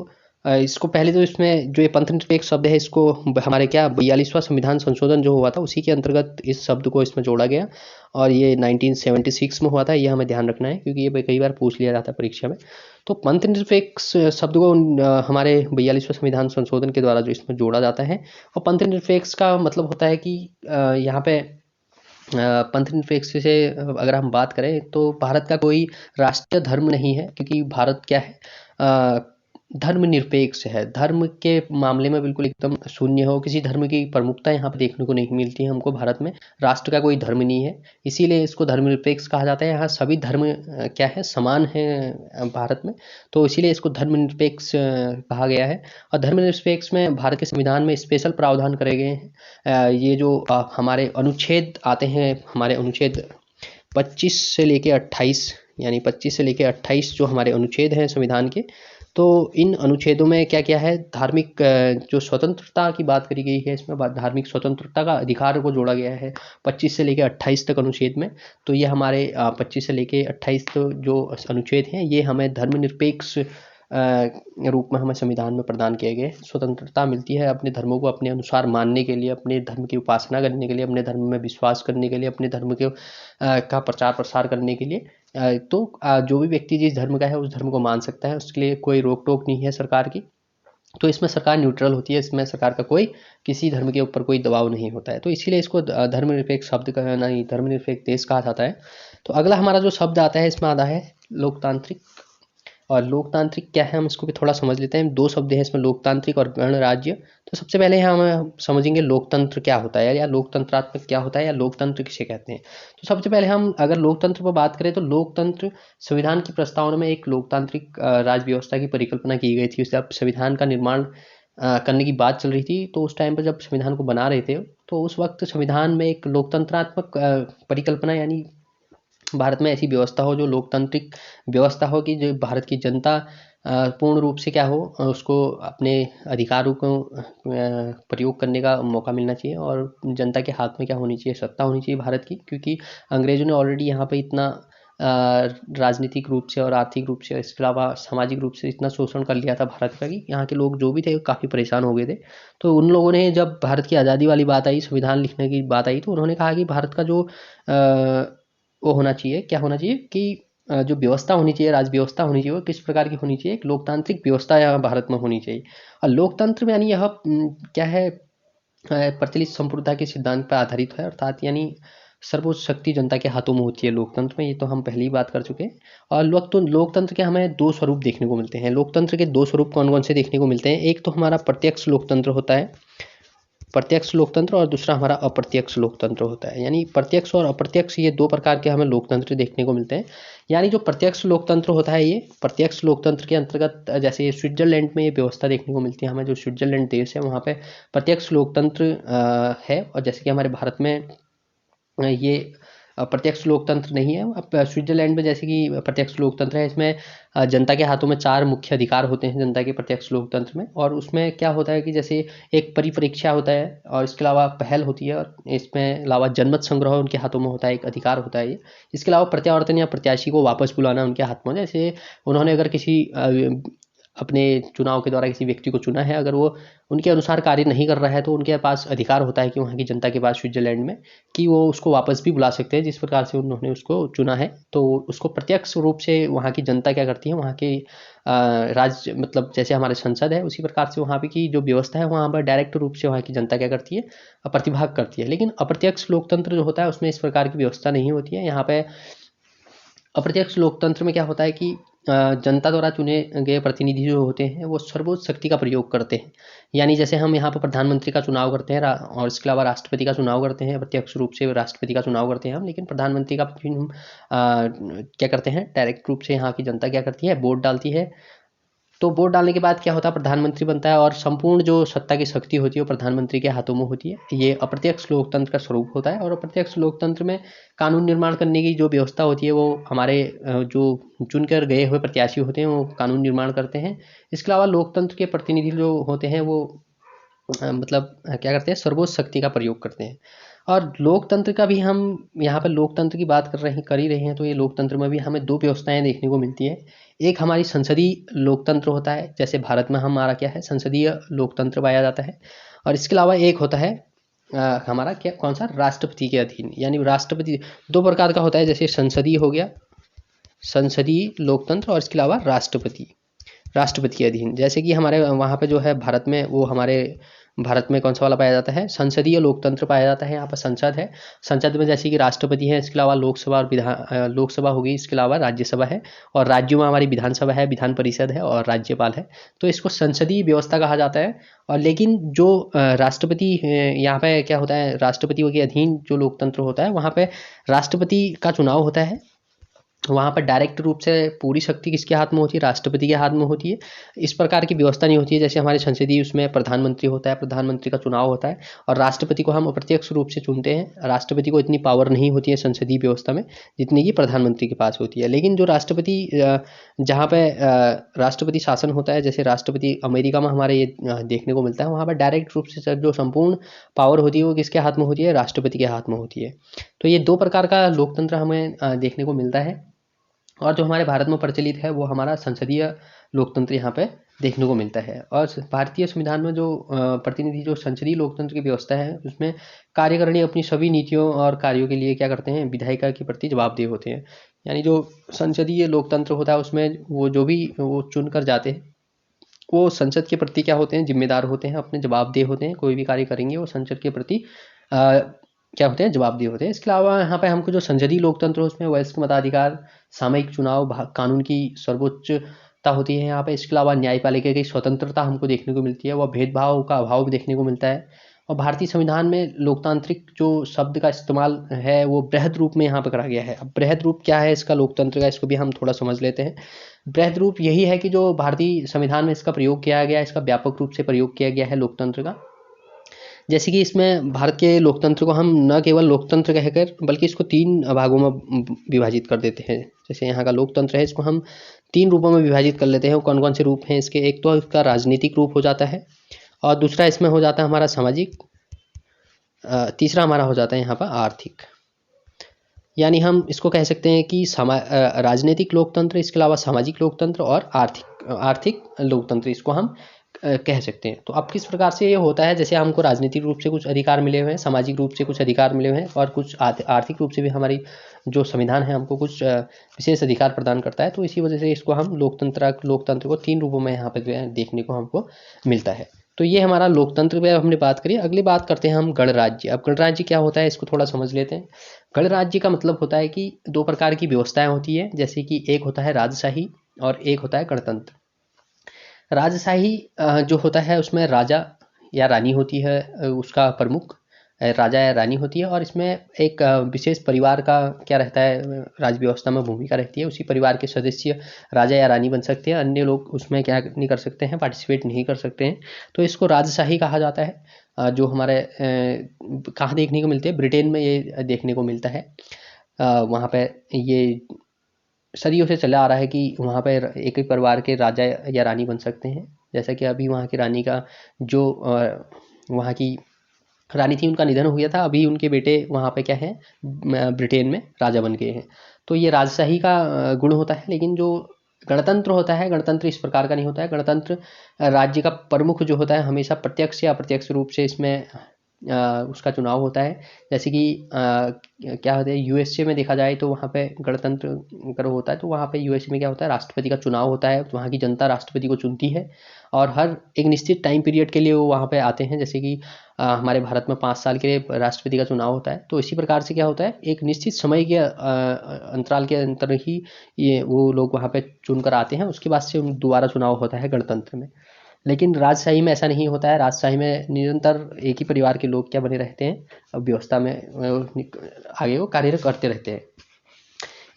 इसको पहले तो इसमें जो ये पंथ निरपेक्ष शब्द है इसको हमारे क्या 42वां संविधान संशोधन जो हुआ था उसी के अंतर्गत इस शब्द को इसमें जोड़ा गया, और ये 1976 में हुआ था। ये हमें ध्यान रखना है क्योंकि ये कई बार पूछ लिया जाता है परीक्षा में। तो पंथ निरपेक्ष शब्द को हमारे 42वां संविधान संशोधन के द्वारा जो इसमें जोड़ा जाता है, और पंथ निरपेक्ष का मतलब होता है कि यहाँ पे पंथ निरपेक्ष से अगर हम बात करें तो भारत का कोई राष्ट्रीय धर्म नहीं है, क्योंकि भारत क्या है, धर्मनिरपेक्ष है। धर्म के मामले में बिल्कुल एकदम शून्य हो, किसी धर्म की प्रमुखता यहाँ पे देखने को नहीं मिलती है हमको भारत में। राष्ट्र का कोई धर्म नहीं है, इसीलिए इसको धर्मनिरपेक्ष कहा जाता है। यहाँ सभी धर्म क्या है, समान है भारत में, तो इसीलिए इसको धर्मनिरपेक्ष कहा गया है। और धर्मनिरपेक्ष में भारत के संविधान में स्पेशल प्रावधान करे गए हैं। ये जो हमारे अनुच्छेद आते हैं, हमारे अनुच्छेद 25 से लेके 28, यानी 25 से लेके 28 जो हमारे अनुच्छेद हैं संविधान के, तो इन अनुच्छेदों में क्या क्या है, धार्मिक जो स्वतंत्रता की बात करी गई है, इसमें धार्मिक स्वतंत्रता का अधिकार को जोड़ा गया है 25 से लेके 28 तक अनुच्छेद में। तो ये हमारे 25 से लेके 28 तो जो अनुच्छेद हैं ये हमें धर्मनिरपेक्ष रूप में हमें संविधान में प्रदान किए गए। स्वतंत्रता मिलती है अपने धर्मों को अपने अनुसार मानने के लिए, अपने धर्म की उपासना करने के लिए, अपने धर्म में विश्वास करने के लिए, अपने धर्म के का प्रचार प्रसार करने के लिए। तो जो भी व्यक्ति जिस धर्म का है उस धर्म को मान सकता है, उसके लिए कोई रोक टोक नहीं है सरकार की। तो इसमें सरकार न्यूट्रल होती है, इसमें सरकार का कोई किसी धर्म के ऊपर कोई दबाव नहीं होता है, तो इसीलिए इसको धर्मनिरपेक्ष शब्द का नहीं, धर्मनिरपेक्ष देश कहा जाता है। तो अगला हमारा जो शब्द आता है इसमें आता है लोकतांत्रिक। और लोकतांत्रिक क्या है हम इसको भी थोड़ा समझ लेते हैं। दो शब्द हैं इसमें, लोकतांत्रिक और गणराज्य। तो सबसे पहले हम समझेंगे लोकतंत्र क्या होता है, या लोकतंत्रात्मक क्या होता है, या लोकतंत्र किसे कहते हैं। तो सबसे पहले हम अगर लोकतंत्र पर बात करें तो लोकतंत्र संविधान की प्रस्तावना में एक लोकतांत्रिक राज व्यवस्था की परिकल्पना की गई थी। जब संविधान का निर्माण करने की बात चल रही थी तो उस टाइम पर जब संविधान को बना रहे थे तो उस वक्त संविधान में एक लोकतंत्रात्मक परिकल्पना, यानी भारत में ऐसी व्यवस्था हो जो लोकतांत्रिक व्यवस्था हो कि जो भारत की जनता पूर्ण रूप से क्या हो, उसको अपने अधिकारों को प्रयोग करने का मौका मिलना चाहिए, और जनता के हाथ में क्या होनी चाहिए, सत्ता होनी चाहिए भारत की। क्योंकि अंग्रेजों ने ऑलरेडी यहाँ पे इतना राजनीतिक रूप से और आर्थिक रूप से, इसके अलावा सामाजिक रूप से इतना शोषण कर लिया था भारत का कि यहाँ के लोग जो भी थे काफ़ी परेशान हो गए थे। तो उन लोगों ने जब भारत की आज़ादी वाली बात आई, संविधान लिखने की बात आई, तो उन्होंने कहा कि भारत का जो वो होना चाहिए, क्या होना चाहिए कि जो व्यवस्था होनी चाहिए, राज व्यवस्था होनी चाहिए, वो किस प्रकार की होनी चाहिए, एक लोकतांत्रिक व्यवस्था यहाँ भारत में होनी चाहिए। और लोकतंत्र में यानी यह क्या है, प्रचलित संप्रदाय के सिद्धांत पर आधारित है, अर्थात यानी सर्वोच्च शक्ति जनता के हाथों में होती है लोकतंत्र में। ये तो हम पहले ही बात कर चुके हैं। और लोकतंत्र के हमें दो स्वरूप देखने को मिलते हैं। लोकतंत्र के दो स्वरूप कौन कौन से देखने को मिलते हैं, एक तो हमारा प्रत्यक्ष लोकतंत्र होता है, प्रत्यक्ष लोकतंत्र, और दूसरा हमारा अप्रत्यक्ष लोकतंत्र होता है। यानी प्रत्यक्ष और अप्रत्यक्ष ये दो प्रकार के हमें लोकतंत्र देखने को मिलते हैं। यानी जो प्रत्यक्ष लोकतंत्र होता है, ये प्रत्यक्ष लोकतंत्र के अंतर्गत जैसे स्विट्जरलैंड में ये व्यवस्था देखने को मिलती है हमें, जो स्विट्जरलैंड देश है वहाँ पे प्रत्यक्ष लोकतंत्र है। और जैसे कि हमारे भारत में ये प्रत्यक्ष लोकतंत्र नहीं है। अब स्विट्जरलैंड में जैसे कि प्रत्यक्ष लोकतंत्र है, इसमें जनता के हाथों में 4 मुख्य अधिकार होते हैं जनता के प्रत्यक्ष लोकतंत्र में। और उसमें क्या होता है कि जैसे एक परिपरीक्षा होता है, और इसके अलावा पहल होती है, और इसमें अलावा जनमत संग्रह उनके हाथों में होता है, एक अधिकार होता है ये। इसके अलावा प्रत्यावर्तन या प्रत्याशी को वापस बुलाना उनके हाथ में। जैसे उन्होंने अगर किसी अपने चुनाव के द्वारा किसी व्यक्ति को चुना है, अगर वो उनके अनुसार कार्य नहीं कर रहा है तो उनके पास अधिकार होता है कि वहाँ की जनता के पास स्विट्जरलैंड में, कि वो उसको वापस भी बुला सकते हैं जिस प्रकार से उन्होंने उसको चुना है। तो उसको प्रत्यक्ष रूप से वहाँ की जनता क्या करती है, वहाँ के राज्य मतलब जैसे हमारे संसद है उसी प्रकार से वहाँ पे की जो व्यवस्था है वहाँ पर डायरेक्ट रूप से वहाँ की जनता क्या करती है, प्रतिभाग करती है। लेकिन अप्रत्यक्ष लोकतंत्र जो होता है उसमें इस प्रकार की व्यवस्था नहीं होती है। यहाँ पे अप्रत्यक्ष लोकतंत्र में क्या होता है कि जनता द्वारा चुने गए प्रतिनिधि जो होते हैं वो सर्वोच्च शक्ति का प्रयोग करते हैं। यानी जैसे हम यहाँ पर प्रधानमंत्री का चुनाव करते हैं और इसके अलावा राष्ट्रपति का चुनाव करते हैं, प्रत्यक्ष रूप से राष्ट्रपति का चुनाव करते हैं हम, लेकिन प्रधानमंत्री का हम क्या करते हैं, डायरेक्ट रूप से यहाँ की जनता क्या करती है, वोट डालती है। तो वोट डालने के बाद क्या होता है, प्रधानमंत्री बनता है और संपूर्ण जो सत्ता की शक्ति होती है वो प्रधानमंत्री के हाथों में होती है। ये अप्रत्यक्ष लोकतंत्र का स्वरूप होता है। और अप्रत्यक्ष लोकतंत्र में कानून निर्माण करने की जो व्यवस्था होती है वो हमारे जो चुनकर गए हुए प्रत्याशी होते हैं वो कानून निर्माण करते हैं। इसके अलावा लोकतंत्र के प्रतिनिधि जो होते हैं वो मतलब क्या करते हैं, सर्वोच्च शक्ति का प्रयोग करते हैं। और लोकतंत्र का भी हम यहाँ पर लोकतंत्र की बात कर ही रहे हैं, तो ये लोकतंत्र में भी हमें दो व्यवस्थाएं देखने को मिलती है। एक हमारी संसदीय लोकतंत्र होता है, जैसे भारत में हमारा क्या है, संसदीय लोकतंत्र पाया जाता है। और इसके अलावा एक होता है हमारा क्या, कौन सा, राष्ट्रपति के अधीन। यानी राष्ट्रपति दो प्रकार का होता है, जैसे संसदीय हो गया, संसदीय लोकतंत्र, और इसके अलावा राष्ट्रपति के अधीन। जैसे कि हमारे वहाँ पे जो है भारत में, वो हमारे भारत में कौन सा वाला पाया जाता है, संसदीय लोकतंत्र पाया जाता है। यहाँ पर संसद है, संसद में जैसे कि राष्ट्रपति है, इसके अलावा लोकसभा और लोकसभा होगी, इसके अलावा राज्यसभा है, और राज्यों में हमारी विधानसभा है, विधान परिषद है, और राज्यपाल है। तो इसको संसदीय व्यवस्था कहा जाता है। और लेकिन जो राष्ट्रपति यहाँ पे क्या होता है, राष्ट्रपति के अधीन जो लोकतंत्र होता है वहाँ पे राष्ट्रपति का चुनाव होता है। वहाँ पर डायरेक्ट रूप से पूरी शक्ति किसके हाथ में होती है, राष्ट्रपति के हाथ में होती है। इस प्रकार की व्यवस्था नहीं होती है जैसे हमारे संसदीय, उसमें प्रधानमंत्री होता है, प्रधानमंत्री का चुनाव होता है, और राष्ट्रपति को हम अप्रत्यक्ष रूप से चुनते हैं। राष्ट्रपति को इतनी पावर नहीं होती है संसदीय व्यवस्था में जितनी कि प्रधानमंत्री के पास होती है। लेकिन जो राष्ट्रपति जहाँ पे राष्ट्रपति शासन होता है, जैसे राष्ट्रपति अमेरिका में हमारे ये देखने को मिलता है, वहाँ पर डायरेक्ट रूप से जो संपूर्ण पावर होती है वो किसके हाथ में होती है, राष्ट्रपति के हाथ में होती है। तो ये दो प्रकार का लोकतंत्र हमें देखने को मिलता है। और जो हमारे भारत में प्रचलित है वो हमारा संसदीय लोकतंत्र यहाँ पे देखने को मिलता है। और भारतीय संविधान में जो प्रतिनिधि जो संसदीय लोकतंत्र की व्यवस्था है उसमें कार्यकारिणी अपनी सभी नीतियों और कार्यों के लिए क्या करते हैं, विधायिका के प्रति जवाबदेह होते हैं। यानी जो संसदीय लोकतंत्र होता है उसमें वो जो भी वो चुन कर जाते हैं वो संसद के प्रति क्या होते हैं, जिम्मेदार होते हैं, अपने जवाबदेह होते हैं। कोई भी कार्य करेंगे वो संसद के प्रति क्या होते हैं, जवाबदेह होते हैं। इसके अलावा यहाँ पे हमको जो संसदीय लोकतंत्र है उसमें वयस्क मताधिकार, सामयिक चुनाव, कानून की सर्वोच्चता होती है यहाँ पे। इसके अलावा न्यायपालिका की स्वतंत्रता हमको देखने को मिलती है, वह भेदभाव का अभाव भी देखने को मिलता है। और भारतीय संविधान में लोकतांत्रिक जो शब्द का इस्तेमाल है वो बृहद रूप में यहाँ पर करा गया है। अब बृहद रूप क्या है इसका लोकतंत्र का, इसको भी हम थोड़ा समझ लेते हैं। बृहद रूप यही है कि जो भारतीय संविधान में इसका प्रयोग किया गया, इसका व्यापक रूप से प्रयोग किया गया है लोकतंत्र का। जैसे कि इसमें भारत के लोकतंत्र को हम न केवल लोकतंत्र कहकर बल्कि इसको तीन भागों में विभाजित कर देते हैं। जैसे यहाँ का लोकतंत्र है, इसको हम तीन रूपों में विभाजित कर लेते हैं। कौन कौन से रूप हैं इसके, एक तो इसका राजनीतिक रूप हो जाता है, और दूसरा इसमें हो जाता है हमारा सामाजिक, तीसरा हमारा हो जाता है यहाँ पर आर्थिक। यानी हम इसको कह सकते हैं कि राजनीतिक लोकतंत्र, इसके अलावा सामाजिक लोकतंत्र और आर्थिक लोकतंत्र, इसको हम कह सकते हैं। तो अब किस प्रकार से ये होता है, जैसे हमको राजनीतिक रूप से कुछ अधिकार मिले हुए हैं, सामाजिक रूप से कुछ अधिकार मिले हुए हैं, और कुछ आर्थिक रूप से भी हमारी जो संविधान है हमको कुछ विशेष अधिकार प्रदान करता है। तो इसी वजह से इसको हम लोकतंत्र को तीन रूपों में यहाँ पर देखने को हमको मिलता है। तो ये हमारा लोकतंत्र पे हमने बात करी। अगली बात करते हैं हम गणराज्य। अब गणराज्य क्या होता है इसको थोड़ा समझ लेते हैं। गणराज्य का मतलब होता है कि दो प्रकार की व्यवस्थाएं होती है, जैसे कि एक होता है राजशाही और एक होता है गणतंत्र। राजशाही जो होता है उसमें राजा या रानी होती है, उसका प्रमुख राजा या रानी होती है, और इसमें एक विशेष परिवार का क्या रहता है, राज व्यवस्था में भूमिका रहती है। उसी परिवार के सदस्य राजा या रानी बन सकते हैं, अन्य लोग उसमें क्या नहीं कर सकते हैं, पार्टिसिपेट नहीं कर सकते हैं। तो इसको राजशाही कहा जाता है। जो हमारे कहाँ देखने को मिलती है, ब्रिटेन में ये देखने को मिलता है। वहाँ पे ये सदियों से चला आ रहा है कि वहाँ पर एक ही परिवार के राजा या रानी बन सकते हैं। जैसा कि अभी वहाँ की रानी का जो वहाँ की रानी थी उनका निधन हो गया था, अभी उनके बेटे वहाँ पे क्या है, ब्रिटेन में राजा बन गए हैं। तो ये राजशाही का गुण होता है। लेकिन जो गणतंत्र होता है, गणतंत्र इस प्रकार का नहीं होता है। गणतंत्र राज्य का प्रमुख जो होता है हमेशा प्रत्यक्ष या अप्रत्यक्ष रूप से इसमें उसका चुनाव होता है। जैसे कि क्या होता है, यूएसए में देखा जाए तो वहाँ पे गणतंत्र अगर होता है तो वहाँ पे यूएसए में क्या होता है, राष्ट्रपति का चुनाव होता है, तो वहाँ की जनता राष्ट्रपति को चुनती है और हर एक निश्चित टाइम पीरियड के लिए वो वहाँ पे आते हैं। जैसे कि हमारे भारत में 5 साल के लिए राष्ट्रपति का चुनाव होता है, तो इसी प्रकार से क्या होता है, एक निश्चित समय के अंतराल के अंतर ही ये वो लोग वहाँ पे चुनकर आते हैं, उसके बाद से दोबारा चुनाव होता है गणतंत्र में। लेकिन राजशाही में ऐसा नहीं होता है। राजशाही में निरंतर एक ही परिवार के लोग क्या बने रहते हैं, व्यवस्था में आगे वो कार्य करते रहते हैं।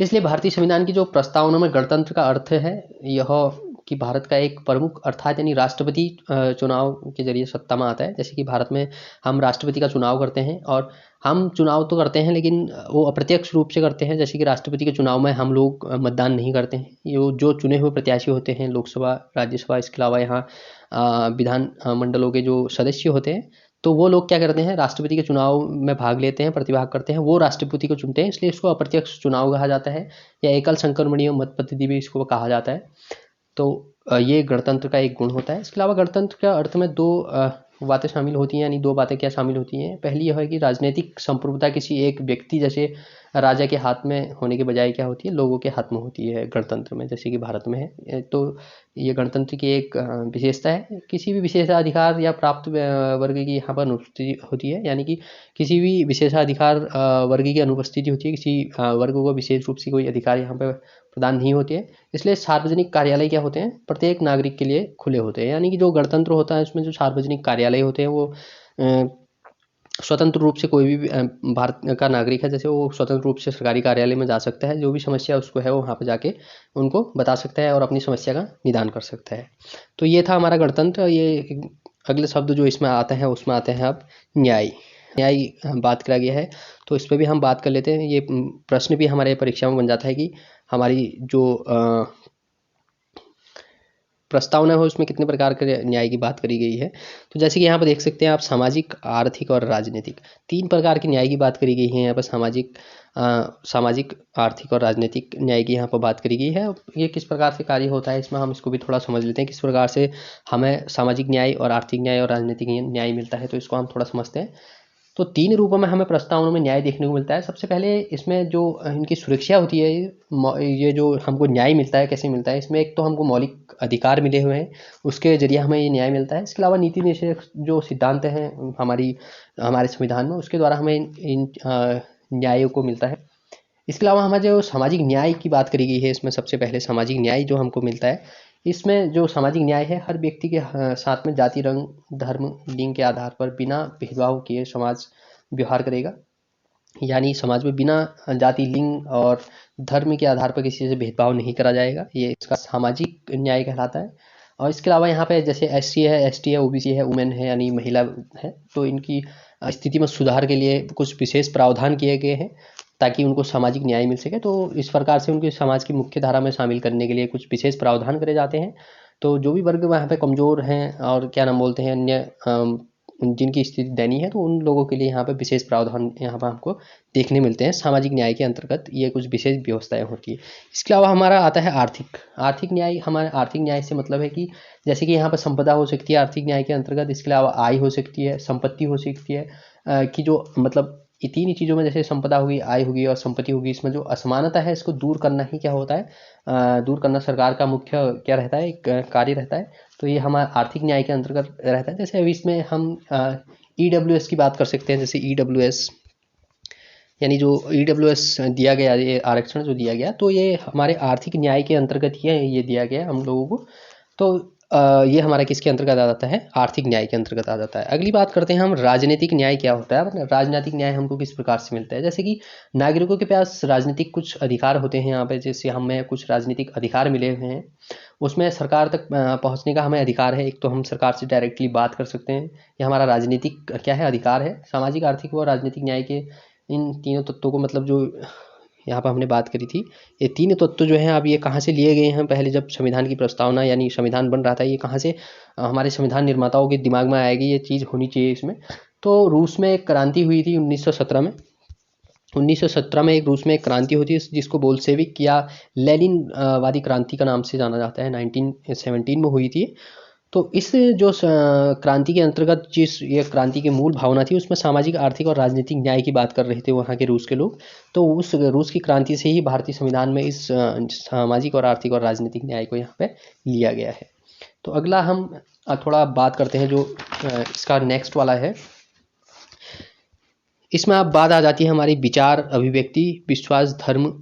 इसलिए भारतीय संविधान की जो प्रस्तावना में गणतंत्र का अर्थ है यह कि भारत का एक प्रमुख अर्थात यानी राष्ट्रपति चुनाव के जरिए सत्ता में आता है। जैसे कि भारत में हम राष्ट्रपति का चुनाव करते हैं और हम चुनाव तो करते हैं लेकिन वो अप्रत्यक्ष रूप से करते हैं। जैसे कि राष्ट्रपति के चुनाव में हम लोग मतदान नहीं करते हैं, ये जो चुने हुए प्रत्याशी होते हैं लोकसभा राज्यसभा, इसके अलावा यहाँ विधान मंडलों के जो सदस्य होते हैं, तो वो लोग क्या करते हैं, राष्ट्रपति के चुनाव में भाग लेते हैं, प्रतिभाग करते हैं, वो राष्ट्रपति को चुनते हैं, इसलिए इसको अप्रत्यक्ष चुनाव कहा जाता है या एकल संक्रमणीय मत पद्धति भी इसको कहा जाता है। तो ये गणतंत्र का एक गुण होता है। इसके अलावा गणतंत्र का अर्थ में दो बातें शामिल होती हैं, यानी दो बातें क्या शामिल होती हैं। पहली यह है कि राजनीतिक संप्रभुता किसी एक व्यक्ति जैसे राजा के हाथ में होने के बजाय क्या होती है, लोगों के हाथ में होती है गणतंत्र में, जैसे कि भारत में है। तो ये गणतंत्र की एक विशेषता है। किसी भी विशेषाधिकार या प्राप्त वर्ग की यहाँ पर अनुपस्थिति होती है, यानी कि किसी भी विशेषाधिकार वर्ग की अनुपस्थिति होती है, किसी वर्ग को विशेष रूप से कोई अधिकार यहाँ पर प्रदान नहीं होती है। इसलिए सार्वजनिक कार्यालय क्या होते हैं, प्रत्येक नागरिक के लिए खुले होते हैं। यानी कि जो गणतंत्र होता है उसमें जो सार्वजनिक कार्यालय होते हैं वो स्वतंत्र रूप से कोई भी भारत का नागरिक है जैसे वो स्वतंत्र रूप से सरकारी कार्यालय में जा सकता है, जो भी समस्या उसको है वो वहाँ पे जाके उनको बता सकता है और अपनी समस्या का निदान कर सकता है। तो ये था हमारा गणतंत्र। ये अगले शब्द जो इसमें आता है उसमें आते हैं अब न्याय। न्याय बात करा गया है तो इस पर भी हम बात कर लेते हैं। ये प्रश्न भी हमारे परीक्षा में बन जाता है कि हमारी जो प्रस्तावना है उसमें कितने प्रकार के न्याय की बात करी गई है। तो जैसे कि यहाँ पर देख सकते हैं आप, सामाजिक, आर्थिक और राजनीतिक, 3 प्रकार के न्याय की बात करी गई है यहाँ पर। सामाजिक, आर्थिक और राजनीतिक न्याय की यहाँ पर बात करी गई है। ये किस प्रकार से कार्य होता है इसमें हम इसको भी थोड़ा समझ लेते हैं, किस प्रकार से हमें सामाजिक न्याय और आर्थिक न्याय और राजनीतिक न्याय मिलता है, तो इसको हम थोड़ा समझते हैं। तो 3 रूपों में हमें प्रस्तावना में न्याय देखने को मिलता है। सबसे पहले इसमें जो इनकी सुरक्षा होती है, ये जो हमको न्याय मिलता है कैसे मिलता है, इसमें एक तो हमको मौलिक अधिकार मिले हुए हैं, उसके जरिए हमें ये न्याय मिलता है। इसके अलावा नीति निषेध जो सिद्धांत हैं हमारे संविधान में, उसके द्वारा हमें इन न्यायों को मिलता है। इसके अलावा हमारे जो सामाजिक न्याय की बात करी गई है, इसमें सबसे पहले सामाजिक न्याय जो हमको मिलता है, इसमें जो सामाजिक न्याय है, हर व्यक्ति के साथ में जाति, रंग, धर्म, लिंग के आधार पर बिना भेदभाव किए समाज व्यवहार करेगा। यानी समाज में बिना जाति, लिंग और धर्म के आधार पर किसी से भेदभाव नहीं करा जाएगा, ये इसका सामाजिक न्याय कहलाता है। और इसके अलावा यहाँ पे जैसे SC है, ST है, OBC है, वुमेन है यानी महिला है, तो इनकी स्थिति में सुधार के लिए कुछ विशेष प्रावधान किए गए हैं ताकि उनको सामाजिक न्याय मिल सके। तो इस प्रकार से उनके समाज की मुख्य धारा में शामिल करने के लिए कुछ विशेष प्रावधान करे जाते हैं। तो जो भी वर्ग वहाँ पे कमज़ोर हैं और क्या नाम बोलते हैं, अन्य जिनकी स्थिति दयनीय है, तो उन लोगों के लिए यहाँ पे विशेष प्रावधान यहाँ पर हमको देखने मिलते हैं। सामाजिक न्याय के अंतर्गत ये कुछ विशेष व्यवस्थाएं होती है। इसके अलावा हमारा आता है आर्थिक न्याय। हमारे आर्थिक न्याय से मतलब है कि जैसे कि यहाँ पर संपदा हो सकती है आर्थिक न्याय के अंतर्गत, इसके अलावा आय हो सकती है, संपत्ति हो सकती है, कि जो मतलब ये 3 ही चीज़ों में, जैसे संपदा होगी, आय होगी और संपत्ति होगी, इसमें जो असमानता है इसको दूर करना ही क्या होता है, दूर करना सरकार का मुख्य क्या रहता है, एक कार्य रहता है। तो ये हमारा आर्थिक न्याय के अंतर्गत रहता है। जैसे अभी इसमें हम EWS की बात कर सकते हैं। जैसे EWS यानी जो EWS दिया गया, ये आरक्षण जो दिया गया, तो ये हमारे आर्थिक न्याय के अंतर्गत ही ये दिया गया हम लोगों को। तो ये हमारा किसके अंतर्गत आ जाता है, आर्थिक न्याय के अंतर्गत आ जाता है। अगली बात करते हैं हम, राजनीतिक न्याय क्या होता है। राजनीतिक न्याय हमको किस प्रकार से मिलता है, जैसे कि नागरिकों के पास राजनीतिक कुछ अधिकार होते हैं यहाँ पे। जैसे हमें कुछ राजनीतिक अधिकार मिले हुए हैं, उसमें सरकार तक पहुँचने का हमें अधिकार है। एक तो हम सरकार से डायरेक्टली बात कर सकते हैं, ये हमारा राजनीतिक क्या है, अधिकार है। सामाजिक, आर्थिक व राजनीतिक न्याय के इन तीनों तत्वों को, मतलब जो यहाँ पर हमने बात करी थी, ये 3 तत्व जो हैं, अब ये कहाँ से लिए गए हैं, पहले जब संविधान की प्रस्तावना यानी संविधान बन रहा था, ये कहाँ से हमारे संविधान निर्माताओं के दिमाग में आएगी, ये चीज़ होनी चाहिए इसमें। तो रूस में एक क्रांति हुई थी 1917 में। 1917 में रूस में एक क्रांति होती है जिसको बोल्शेविक या लेनिन वादी क्रांति का नाम से जाना जाता है, 1917 में हुई थी। तो इस जो क्रांति के अंतर्गत जिस ये क्रांति की मूल भावना थी उसमें सामाजिक, आर्थिक और राजनीतिक न्याय की बात कर रहे थे वहाँ के रूस के लोग। तो उस रूस की क्रांति से ही भारतीय संविधान में इस सामाजिक और आर्थिक और राजनीतिक न्याय को यहाँ पे लिया गया है। तो अगला हम थोड़ा बात करते हैं जो इसका नेक्स्ट वाला है। इसमें अब बात आ जाती है हमारी विचार, अभिव्यक्ति, विश्वास, धर्म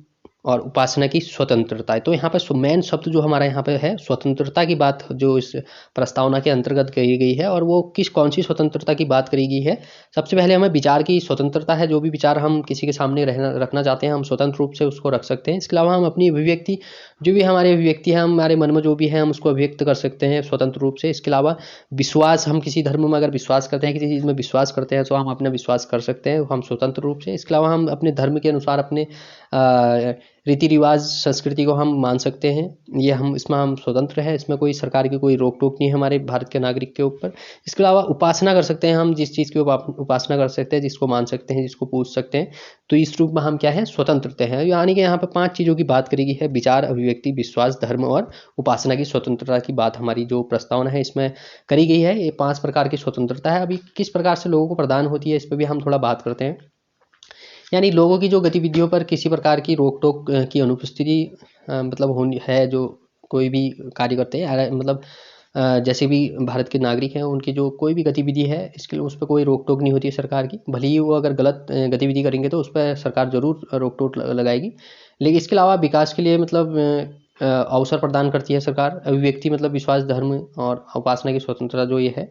और उपासना की स्वतंत्रता है। तो यहाँ पे मेन शब्द जो हमारा यहाँ पे है स्वतंत्रता की बात जो इस प्रस्तावना के अंतर्गत कही गई है, और वो कौन सी स्वतंत्रता की बात करी गई है। सबसे पहले हमें विचार की स्वतंत्रता है, जो भी विचार हम किसी के सामने रखना चाहते हैं हम स्वतंत्र रूप से उसको रख सकते हैं। इसके अलावा हम अपनी अभिव्यक्ति, जो भी हमारी अभिव्यक्ति है, हमारे मन में जो भी है हम उसको अभिव्यक्त कर सकते हैं स्वतंत्र रूप से। इसके अलावा विश्वास, हम किसी धर्म में अगर विश्वास करते हैं, किसी चीज़ में विश्वास करते हैं तो हम अपना विश्वास कर सकते हैं हम स्वतंत्र रूप से। इसके अलावा हम अपने धर्म के अनुसार अपने रीति रिवाज, संस्कृति को हम मान सकते हैं। ये हम इसमें हम स्वतंत्र है, इसमें कोई सरकार की कोई रोक टोक नहीं है हमारे भारत के नागरिक के ऊपर। इसके अलावा उपासना कर सकते हैं हम, जिस चीज़ की उपासना कर सकते हैं, जिसको मान सकते हैं, जिसको पूछ सकते हैं। तो इस रूप में हम क्या है, स्वतंत्रता है। यानी कि यहाँ पर 5 चीज़ों की बात करी गई है: विचार, अभिव्यक्ति, विश्वास, धर्म और उपासना की स्वतंत्रता की बात हमारी जो प्रस्तावना है इसमें करी गई है। ये 5 प्रकार की स्वतंत्रता है। अभी किस प्रकार से लोगों को प्रदान होती है इस पर भी हम थोड़ा बात करते हैं। यानी लोगों की जो गतिविधियों पर किसी प्रकार की रोक टोक की अनुपस्थिति मतलब होनी है, जो कोई भी कार्य करते हैं मतलब जैसे भी भारत के नागरिक हैं उनकी जो कोई भी गतिविधि है इसके लिए उस पर कोई रोक टोक नहीं होती है सरकार की। भले ही वो अगर गलत गतिविधि करेंगे तो उस पर सरकार ज़रूर रोक टोक लगाएगी, लेकिन इसके अलावा विकास के लिए मतलब अवसर प्रदान करती है सरकार। अभिव्यक्ति मतलब विश्वास, धर्म और उपासना की स्वतंत्रता जो ये है,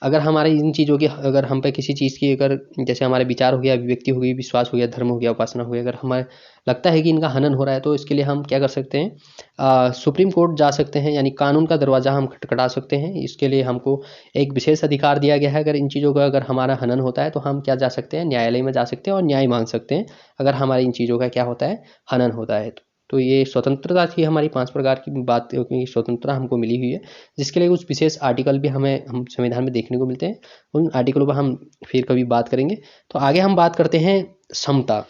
अगर हमारे इन चीज़ों की, अगर हम पे किसी चीज़ की, अगर जैसे हमारे विचार हो गया, अभिव्यक्ति हो गई, विश्वास हो गया, धर्म हो गया, उपासना हो गया, अगर हमें लगता है कि इनका हनन हो रहा है तो इसके लिए हम क्या कर सकते हैं, सुप्रीम कोर्ट जा सकते हैं, यानी कानून का दरवाज़ा हम खटखटा सकते हैं। इसके लिए हमको एक विशेष अधिकार दिया गया है। अगर इन चीज़ों का अगर हमारा हनन होता है तो हम क्या जा सकते हैं, न्यायालय में जा सकते हैं और न्याय मांग सकते हैं, अगर हमारी इन चीज़ों का क्या होता है, हनन होता है। तो ये स्वतंत्रता थी हमारी 5 प्रकार की बात की स्वतंत्रता हमको मिली हुई है, जिसके लिए कुछ विशेष आर्टिकल भी हम संविधान में देखने को मिलते हैं। उन आर्टिकलों पर हम फिर कभी बात करेंगे। तो आगे हम बात करते हैं समता।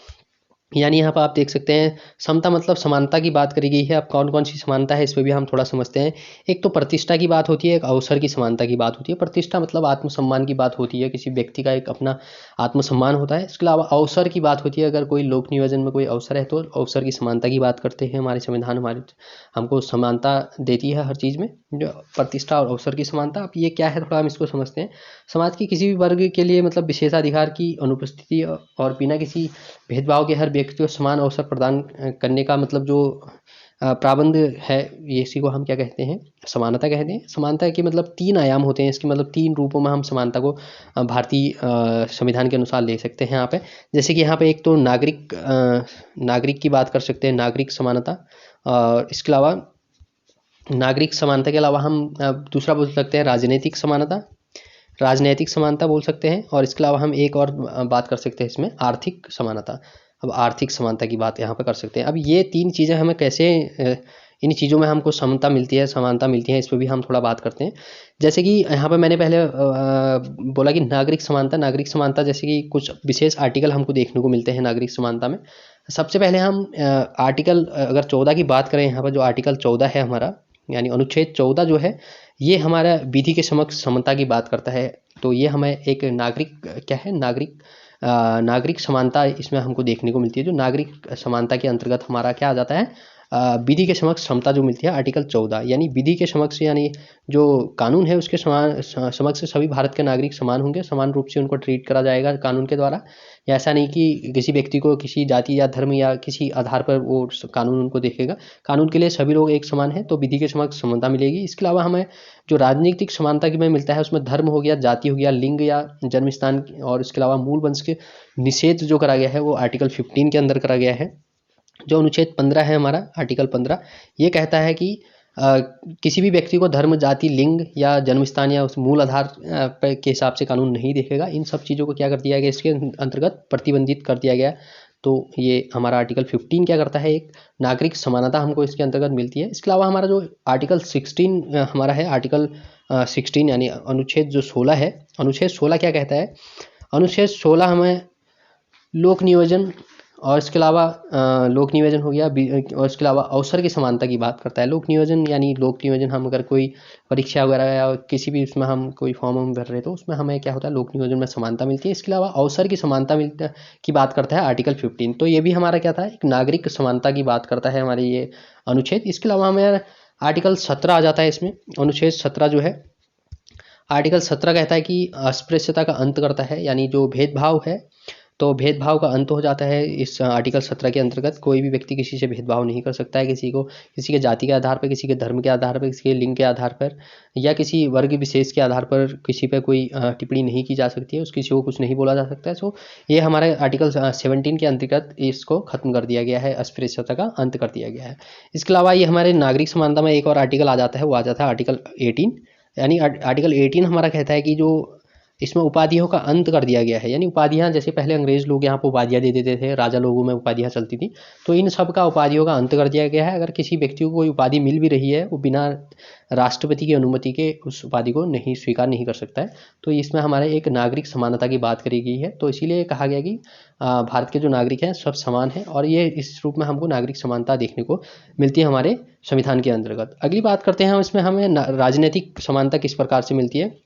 यानी यहाँ पर आप देख सकते हैं समता मतलब समानता की बात करी गई है। अब कौन कौन सी समानता है इस पर भी हम थोड़ा समझते हैं। एक तो प्रतिष्ठा की बात होती है, एक अवसर की समानता की बात होती है। प्रतिष्ठा मतलब आत्मसम्मान की बात होती है, किसी व्यक्ति का एक अपना आत्मसम्मान होता है। इसके अलावा अवसर की बात होती है, अगर कोई लोक नियोजन में कोई अवसर है तो अवसर की समानता की बात करते हैं। हमारे संविधान हमारे हमको समानता देती है हर चीज़ में, जो प्रतिष्ठा और अवसर की समानता। अब ये क्या है थोड़ा हम इसको समझते हैं। समाज के किसी भी वर्ग के लिए मतलब विशेषाधिकार की अनुपस्थिति और बिना किसी भेदभाव के हर व्यक्ति को समान अवसर प्रदान करने का मतलब जो प्राबंध है, ये इसी को हम क्या कहते हैं, समानता कहते हैं। समानता के मतलब 3 आयाम होते हैं, इसके मतलब 3 रूपों में हम समानता को भारतीय संविधान के अनुसार ले सकते हैं यहाँ पे। जैसे कि यहाँ पे एक तो नागरिक की बात कर सकते हैं, नागरिक समानता। और इसके अलावा नागरिक समानता के अलावा हम दूसरा बोल सकते हैं राजनीतिक समानता, राजनैतिक समानता बोल सकते हैं। और इसके अलावा हम एक और बात कर सकते हैं इसमें, आर्थिक समानता। अब आर्थिक समानता की बात यहाँ पर कर सकते हैं। अब ये 3 चीज़ें हमें कैसे इन चीज़ों में हमको समता मिलती है, समानता मिलती है, इस पर भी हम थोड़ा बात करते हैं। जैसे कि यहाँ पर मैंने पहले बोला कि नागरिक समानता जैसे कि कुछ विशेष आर्टिकल हमको देखने को मिलते हैं नागरिक समानता में। सबसे पहले हम आर्टिकल अगर 14 की बात करें, यहाँ पर जो आर्टिकल 14 है हमारा, यानी अनुच्छेद 14 जो है, ये हमारा विधि के समक्ष समता की बात करता है। तो ये हमें एक नागरिक क्या है, नागरिक समानता इसमें हमको देखने को मिलती है। जो नागरिक समानता के अंतर्गत हमारा क्या आ जाता है, विधि के समक्ष समता जो मिलती है आर्टिकल 14, यानी विधि के समक्ष, यानी जो कानून है उसके समक्ष सभी भारत के नागरिक समान होंगे, समान रूप से उनको ट्रीट करा जाएगा कानून के द्वारा। या ऐसा नहीं कि किसी व्यक्ति को किसी जाति या धर्म या किसी आधार पर वो कानून उनको देखेगा। कानून के लिए सभी लोग एक समान है, तो विधि के समक्ष समानता मिलेगी। इसके अलावा हमें जो राजनीतिक समानता की में मिलता है उसमें धर्म हो गया, जाति हो गया, लिंग या जन्म स्थान, और इसके अलावा मूल वंश के निषेध जो करा गया है वो आर्टिकल 15 के अंदर करा गया है। जो अनुच्छेद 15 है हमारा, आर्टिकल 15, ये कहता है कि किसी भी व्यक्ति को धर्म, जाति, लिंग या जन्म स्थान या उस मूल आधार के हिसाब से कानून नहीं देखेगा। इन सब चीज़ों को क्या कर दिया गया, इसके अंतर्गत प्रतिबंधित कर दिया गया। तो ये हमारा आर्टिकल 15 क्या करता है, एक नागरिक समानता हमको इसके अंतर्गत मिलती है। इसके अलावा हमारा जो आर्टिकल 16 हमारा है, आर्टिकल 16 यानी अनुच्छेद जो 16 है, अनुच्छेद 16 क्या कहता है, अनुच्छेद 16 हमें लोक नियोजन और इसके अलावा लोक नियोजन हो गया और इसके अलावा अवसर की समानता की बात करता है। लोक नियोजन यानी लोक नियोजन, हम अगर कोई परीक्षा वगैरह या किसी भी उसमें हम कोई फॉर्म हम भर रहे हैं तो उसमें हमें क्या होता है, लोक नियोजन में समानता मिलती है। इसके अलावा अवसर की समानता मिलता की बात करता है आर्टिकल 15। तो ये भी हमारा क्या था, एक नागरिक समानता की बात करता है हमारे ये अनुच्छेद। इसके अलावा हमें आर्टिकल 17 आ जाता है इसमें। अनुच्छेद 17 जो है, आर्टिकल 17 कहता है कि अस्पृश्यता का अंत करता है, यानी जो भेदभाव है तो भेदभाव का अंत हो जाता है इस आर्टिकल 17 के अंतर्गत। कोई भी व्यक्ति किसी से भेदभाव नहीं कर सकता है, किसी को किसी के जाति के आधार पर, किसी के धर्म के आधार पर, किसी के लिंग के आधार पर या किसी वर्ग विशेष के आधार पर किसी पर कोई टिप्पणी नहीं की जा सकती है, उस किसी को कुछ नहीं बोला जा सकता है। सो ये हमारे आर्टिकल 17 के अंतर्गत इसको खत्म कर दिया गया है, अस्पृश्यता का अंत कर दिया गया है। इसके अलावा ये हमारे नागरिक समानता में एक और आर्टिकल आ जाता है, वो आ जाता है आर्टिकल 18। यानी आर्टिकल 18 हमारा कहता है कि जो इसमें उपाधियों का अंत कर दिया गया है। यानी उपाधियां, जैसे पहले अंग्रेज लोग यहाँ पर उपाधियां दे देते थे, राजा लोगों में उपाधियां चलती थी, तो इन सब का उपाधियों का अंत कर दिया गया है। अगर किसी व्यक्ति को कोई उपाधि मिल भी रही है, वो बिना राष्ट्रपति की अनुमति के उस उपाधि को नहीं स्वीकार नहीं कर सकता है। तो इसमें हमारे एक नागरिक समानता की बात करी गई है। तो इसीलिए कहा गया कि भारत के जो नागरिक हैं सब समान हैं, और ये इस रूप में हमको नागरिक समानता देखने को मिलती है हमारे संविधान के अंतर्गत। अगली बात करते हैं हम, इसमें हमें राजनीतिक समानता किस प्रकार से मिलती है।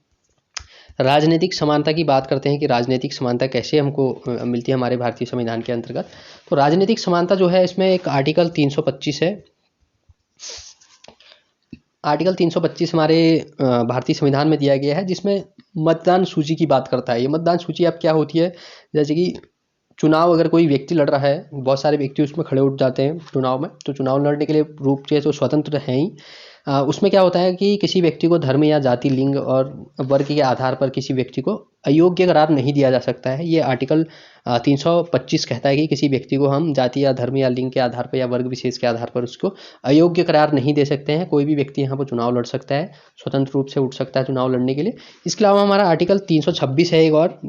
राजनीतिक समानता की बात करते हैं कि राजनीतिक समानता कैसे हमको मिलती है हमारे भारतीय संविधान के अंतर्गत। तो राजनीतिक समानता जो है, इसमें एक आर्टिकल 325 है। आर्टिकल 325 हमारे भारतीय संविधान में दिया गया है, जिसमें मतदान सूची की बात करता है। ये मतदान सूची अब क्या होती है, जैसे कि चुनाव अगर कोई व्यक्ति लड़ रहा है, बहुत सारे व्यक्ति उसमें खड़े उठ जाते हैं चुनाव में, तो चुनाव लड़ने के लिए रूप से तो स्वतंत्र हैं ही। उसमें क्या होता है कि किसी व्यक्ति को धर्म या जाति, लिंग और वर्ग के आधार पर किसी व्यक्ति को अयोग्य करार नहीं दिया जा सकता है। ये आर्टिकल 325 कहता है कि किसी व्यक्ति को हम जाति या धर्म या लिंग के आधार पर या वर्ग विशेष के आधार पर उसको अयोग्य करार नहीं दे सकते हैं। कोई भी व्यक्ति यहाँ पर चुनाव लड़ सकता है, स्वतंत्र रूप से उठ सकता है चुनाव लड़ने के लिए। इसके अलावा हमारा आर्टिकल 326 है एक और,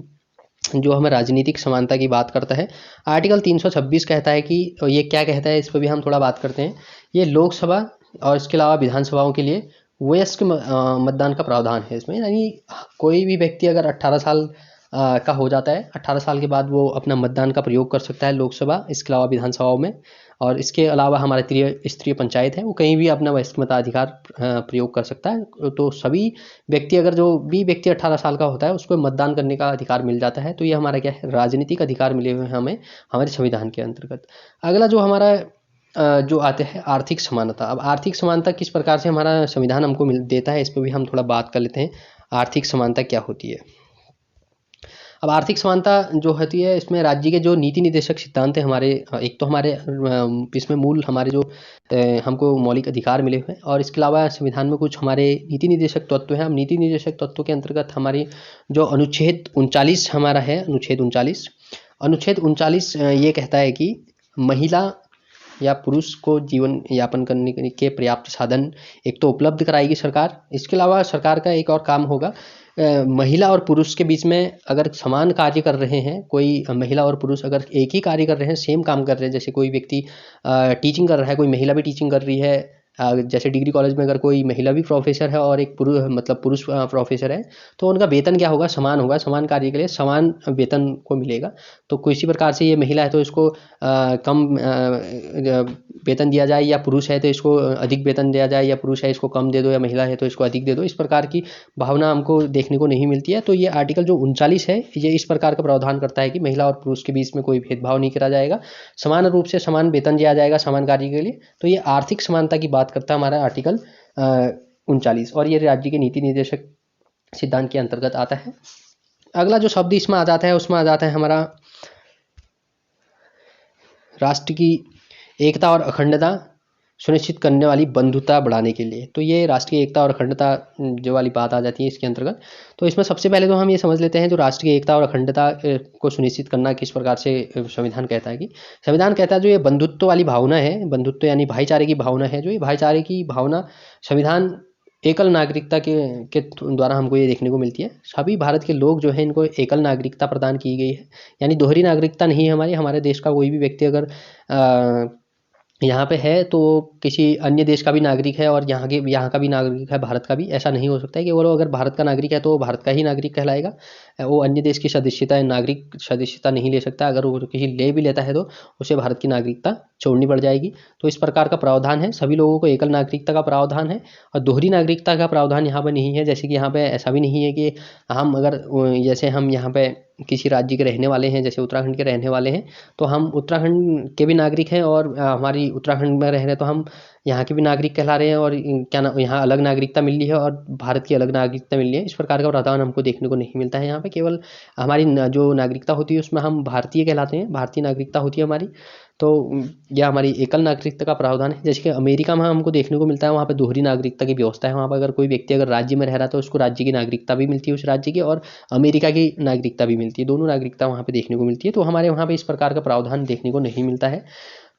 जो हमें राजनीतिक समानता की बात करता है। आर्टिकल 326 कहता है कि, ये क्या कहता है इस पर भी हम थोड़ा बात करते हैं। ये लोकसभा और इसके अलावा विधानसभाओं के लिए वयस्क मतदान का प्रावधान है इसमें। यानी कोई भी व्यक्ति अगर 18 साल का हो जाता है, 18 साल के बाद वो अपना मतदान का प्रयोग कर सकता है लोकसभा, इसके अलावा विधानसभाओं में। और इसके अलावा हमारे स्तरीय पंचायत है, वो कहीं भी अपना वयस्क मताधिकार प्रयोग कर सकता है। तो सभी व्यक्ति, अगर जो भी व्यक्ति 18 साल का होता है, उसको मतदान करने का अधिकार मिल जाता है। तो ये हमारा क्या है, राजनीतिक अधिकार मिले हुए हैं हमें हमारे संविधान के अंतर्गत। अगला जो हमारा जो आते हैं आर्थिक समानता। अब आर्थिक समानता किस प्रकार से हमारा संविधान हमको देता है, इस पर भी हम थोड़ा बात कर लेते हैं। आर्थिक समानता क्या होती है। अब आर्थिक समानता जो होती है, इसमें राज्य के जो नीति निर्देशक सिद्धांत है हमारे, एक तो हमारे इसमें मूल हमारे जो हमको मौलिक अधिकार मिले हुए हैं, और इसके अलावा संविधान में कुछ हमारे नीति निर्देशक तत्व हैं। हम नीति निर्देशक तत्वों के अंतर्गत हमारी जो अनुच्छेद 39 हमारा है, अनुच्छेद 39 ये कहता है कि महिला या पुरुष को जीवन यापन करने के पर्याप्त साधन एक तो उपलब्ध कराएगी सरकार। इसके अलावा सरकार का एक और काम होगा, महिला और पुरुष के बीच में अगर समान कार्य कर रहे हैं, कोई महिला और पुरुष अगर एक ही कार्य कर रहे हैं, सेम काम कर रहे हैं, जैसे कोई व्यक्ति टीचिंग कर रहा है, कोई महिला भी टीचिंग कर रही है, जैसे डिग्री कॉलेज में अगर कोई महिला भी प्रोफेसर है और एक पुरुष प्रोफेसर है, तो उनका वेतन क्या होगा, समान होगा। समान कार्य के लिए समान वेतन को मिलेगा। तो किसी प्रकार से ये महिला है तो इसको कम वेतन दिया जाए, या पुरुष है तो इसको अधिक वेतन दिया जाए, या पुरुष है इसको कम दे दो, या महिला है तो इसको अधिक दे दो। इस प्रकार की भावना हमको देखने को नहीं मिलती है। तो ये आर्टिकल जो 39 है, ये इस प्रकार का प्रावधान करता है कि महिला और पुरुष के बीच में कोई भेदभाव नहीं करा जाएगा, समान रूप से समान वेतन दिया जाएगा समान कार्य के लिए। तो ये आर्थिक समानता की बात करता है हमारा आर्टिकल 39, और ये राज्य के नीति निर्देशक सिद्धांत के अंतर्गत आता है। अगला जो शब्द इसमें आ जाता है, उसमें आ जाता है हमारा राष्ट्र की एकता और अखंडता सुनिश्चित करने वाली बंधुता बढ़ाने के लिए। तो ये राष्ट्रीय एकता और अखंडता जो वाली बात आ जाती है इसके अंतर्गत। तो इसमें सबसे पहले तो हम ये समझ लेते हैं, जो राष्ट्रीय एकता और अखंडता को सुनिश्चित करना किस प्रकार से संविधान कहता है। कि संविधान कहता है जो ये बंधुत्व वाली भावना है, बंधुत्व यानी भाईचारे की भावना है, जो ये भाईचारे की भावना संविधान एकल नागरिकता के द्वारा हमको ये देखने को मिलती है। सभी भारत के लोग जो है, इनको एकल नागरिकता प्रदान की गई है, यानी दोहरी नागरिकता नहीं है हमारे देश का कोई भी व्यक्ति अगर यहाँ पे है तो किसी अन्य देश का भी नागरिक है और यहाँ का भी नागरिक है, भारत का भी, ऐसा नहीं हो सकता है कि वो अगर भारत का नागरिक है तो वो भारत का ही नागरिक कहलाएगा। वो अन्य देश की सदस्यता नागरिक सदस्यता नहीं ले सकता। अगर वो किसी ले भी लेता है तो उसे भारत की नागरिकता छोड़नी पड़ जाएगी। तो इस प्रकार का प्रावधान है। सभी लोगों को एकल नागरिकता का प्रावधान है और दोहरी नागरिकता का प्रावधान यहाँ पर नहीं है। जैसे कि यहाँ पे ऐसा भी नहीं है कि हम अगर जैसे हम यहाँ पे किसी राज्य के रहने वाले हैं, जैसे उत्तराखंड के रहने वाले हैं, तो हम उत्तराखंड के भी नागरिक हैं और हमारी उत्तराखंड में रह रहे हैं तो हम यहाँ के भी नागरिक कहला रहे हैं और क्या नाम, यहाँ अलग नागरिकता मिल रही है और भारत की अलग नागरिकता मिल रही है। इस प्रकार का प्रावधान हमको देखने को नहीं मिलता है। यहाँ पे केवल हमारी जो नागरिकता होती है उसमें हम भारतीय कहलाते हैं, भारतीय नागरिकता होती है हमारी। तो यह हमारी एकल नागरिकता का प्रावधान है। जैसे कि अमेरिका में हमको देखने को मिलता है, वहाँ पे दोहरी नागरिकता की व्यवस्था है। वहाँ पर अगर कोई व्यक्ति अगर राज्य में रह रहा है तो उसको राज्य की नागरिकता भी मिलती है उस राज्य की, और अमेरिका की नागरिकता भी मिलती है। दोनों नागरिकता वहाँ पे देखने को मिलती है। तो हमारे वहाँ पे इस प्रकार का प्रावधान देखने को नहीं मिलता है।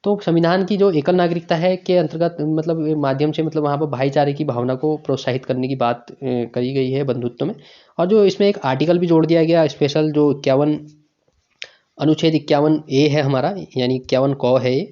तो संविधान की जो एकल नागरिकता है के अंतर्गत मतलब माध्यम से मतलब वहाँ पर भाईचारे की भावना को प्रोत्साहित करने की बात करी गई है बंधुत्व में। और जो इसमें एक आर्टिकल भी जोड़ दिया गया स्पेशल, जो 51 अनुच्छेद 51A है हमारा, यानी 51 क है ये।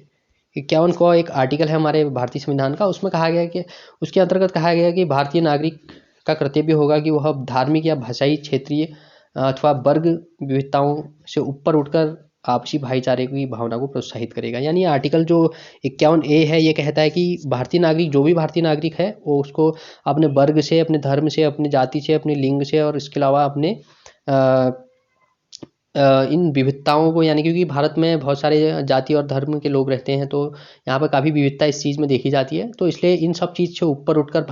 51 क एक आर्टिकल है हमारे भारतीय संविधान का। उसमें कहा गया है कि उसके अंतर्गत कहा गया है कि भारतीय नागरिक का कर्तव्य होगा कि वह धार्मिक या भाषाई, क्षेत्रीय अथवा वर्ग विविधताओं से ऊपर उठकर आपसी भाईचारे की भावना को प्रोत्साहित करेगा। यानी आर्टिकल जो 51A है ये कहता है कि भारतीय नागरिक, जो भी भारतीय नागरिक है, वो उसको अपने वर्ग से, अपने धर्म से, अपनी जाति से, अपने लिंग से और इसके अलावा अपने इन विविधताओं को, यानी क्योंकि भारत में बहुत सारे जाति और धर्म के लोग रहते हैं, तो यहाँ पर काफ़ी विविधता इस चीज़ में देखी जाती है। तो इसलिए इन सब चीज़ से ऊपर उठकर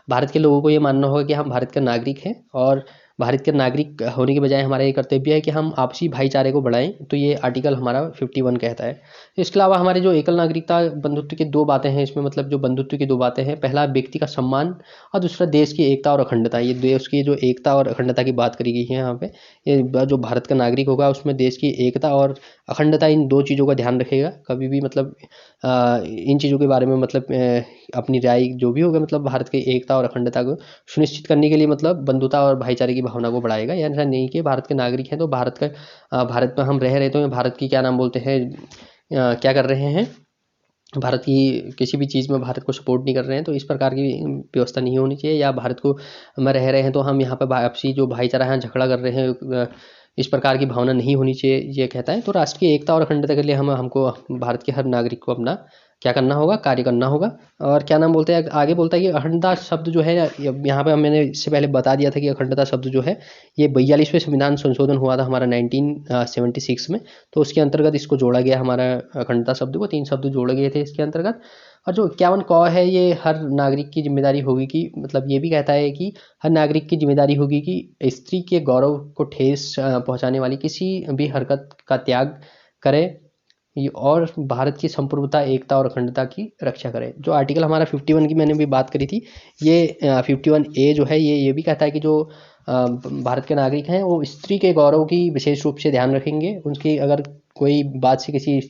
भारत के लोगों को ये मानना होगा कि हम भारत के नागरिक हैं और भारत के नागरिक होने के बजाय हमारा ये कर्तव्य है कि हम आपसी भाईचारे को बढ़ाएं। तो ये आर्टिकल हमारा 51 कहता है। इसके अलावा हमारे जो एकल नागरिकता बंधुत्व की दो बातें हैं इसमें, मतलब जो बंधुत्व की दो बातें हैं, पहला व्यक्ति का सम्मान और दूसरा देश की एकता और अखंडता। ये देश की जो एकता और अखंडता की बात करी गई है यहाँ पे। ये जो भारत का नागरिक होगा उसमें देश की एकता और अखंडता, इन दो चीज़ों का ध्यान रखेगा कभी भी। मतलब इन चीज़ों के बारे में मतलब अपनी राय जो भी होगा, मतलब भारत की एकता और अखंडता को सुनिश्चित करने के लिए मतलब बंधुता और भाईचारे की भावना को बढ़ाएगा। या ऐसा नहीं कि भारत के नागरिक हैं तो भारत में हम रह रहे तो भारत की क्या नाम बोलते हैं, क्या कर रहे हैं, भारत की किसी भी चीज़ में भारत को सपोर्ट नहीं कर रहे हैं। तो इस प्रकार की व्यवस्था नहीं होनी चाहिए। या भारत को में रह रहे हैं तो हम यहाँ पर आपसी जो भाईचारा है झगड़ा कर रहे हैं, इस प्रकार की भावना नहीं होनी चाहिए, ये कहता है। तो राष्ट्र की एकता और अखंडता के लिए हमको भारत के हर नागरिक को अपना क्या करना होगा, कार्य करना होगा। और क्या नाम बोलते हैं, आगे बोलता है कि अखंडता शब्द जो है, यहाँ पे मैंने इससे पहले बता दिया था कि अखंडता शब्द जो है ये 42वें संविधान संशोधन हुआ था हमारा 1976 में। तो उसके अंतर्गत इसको जोड़ा गया, हमारा अखंडता शब्द को 3 शब्द जोड़े गए थे इसके अंतर्गत। और जो 51 क है ये हर नागरिक की जिम्मेदारी होगी कि, मतलब ये भी कहता है कि हर नागरिक की जिम्मेदारी होगी कि स्त्री के गौरव को ठेस पहुंचाने वाली किसी भी हरकत का त्याग करे और भारत की संप्रभुता, एकता और अखंडता की रक्षा करे। जो आर्टिकल हमारा 51 की मैंने भी बात करी थी, ये 51A जो है ये भी कहता है कि जो भारत के नागरिक हैं वो स्त्री के गौरव की विशेष रूप से ध्यान रखेंगे। उनकी अगर कोई बात से किसी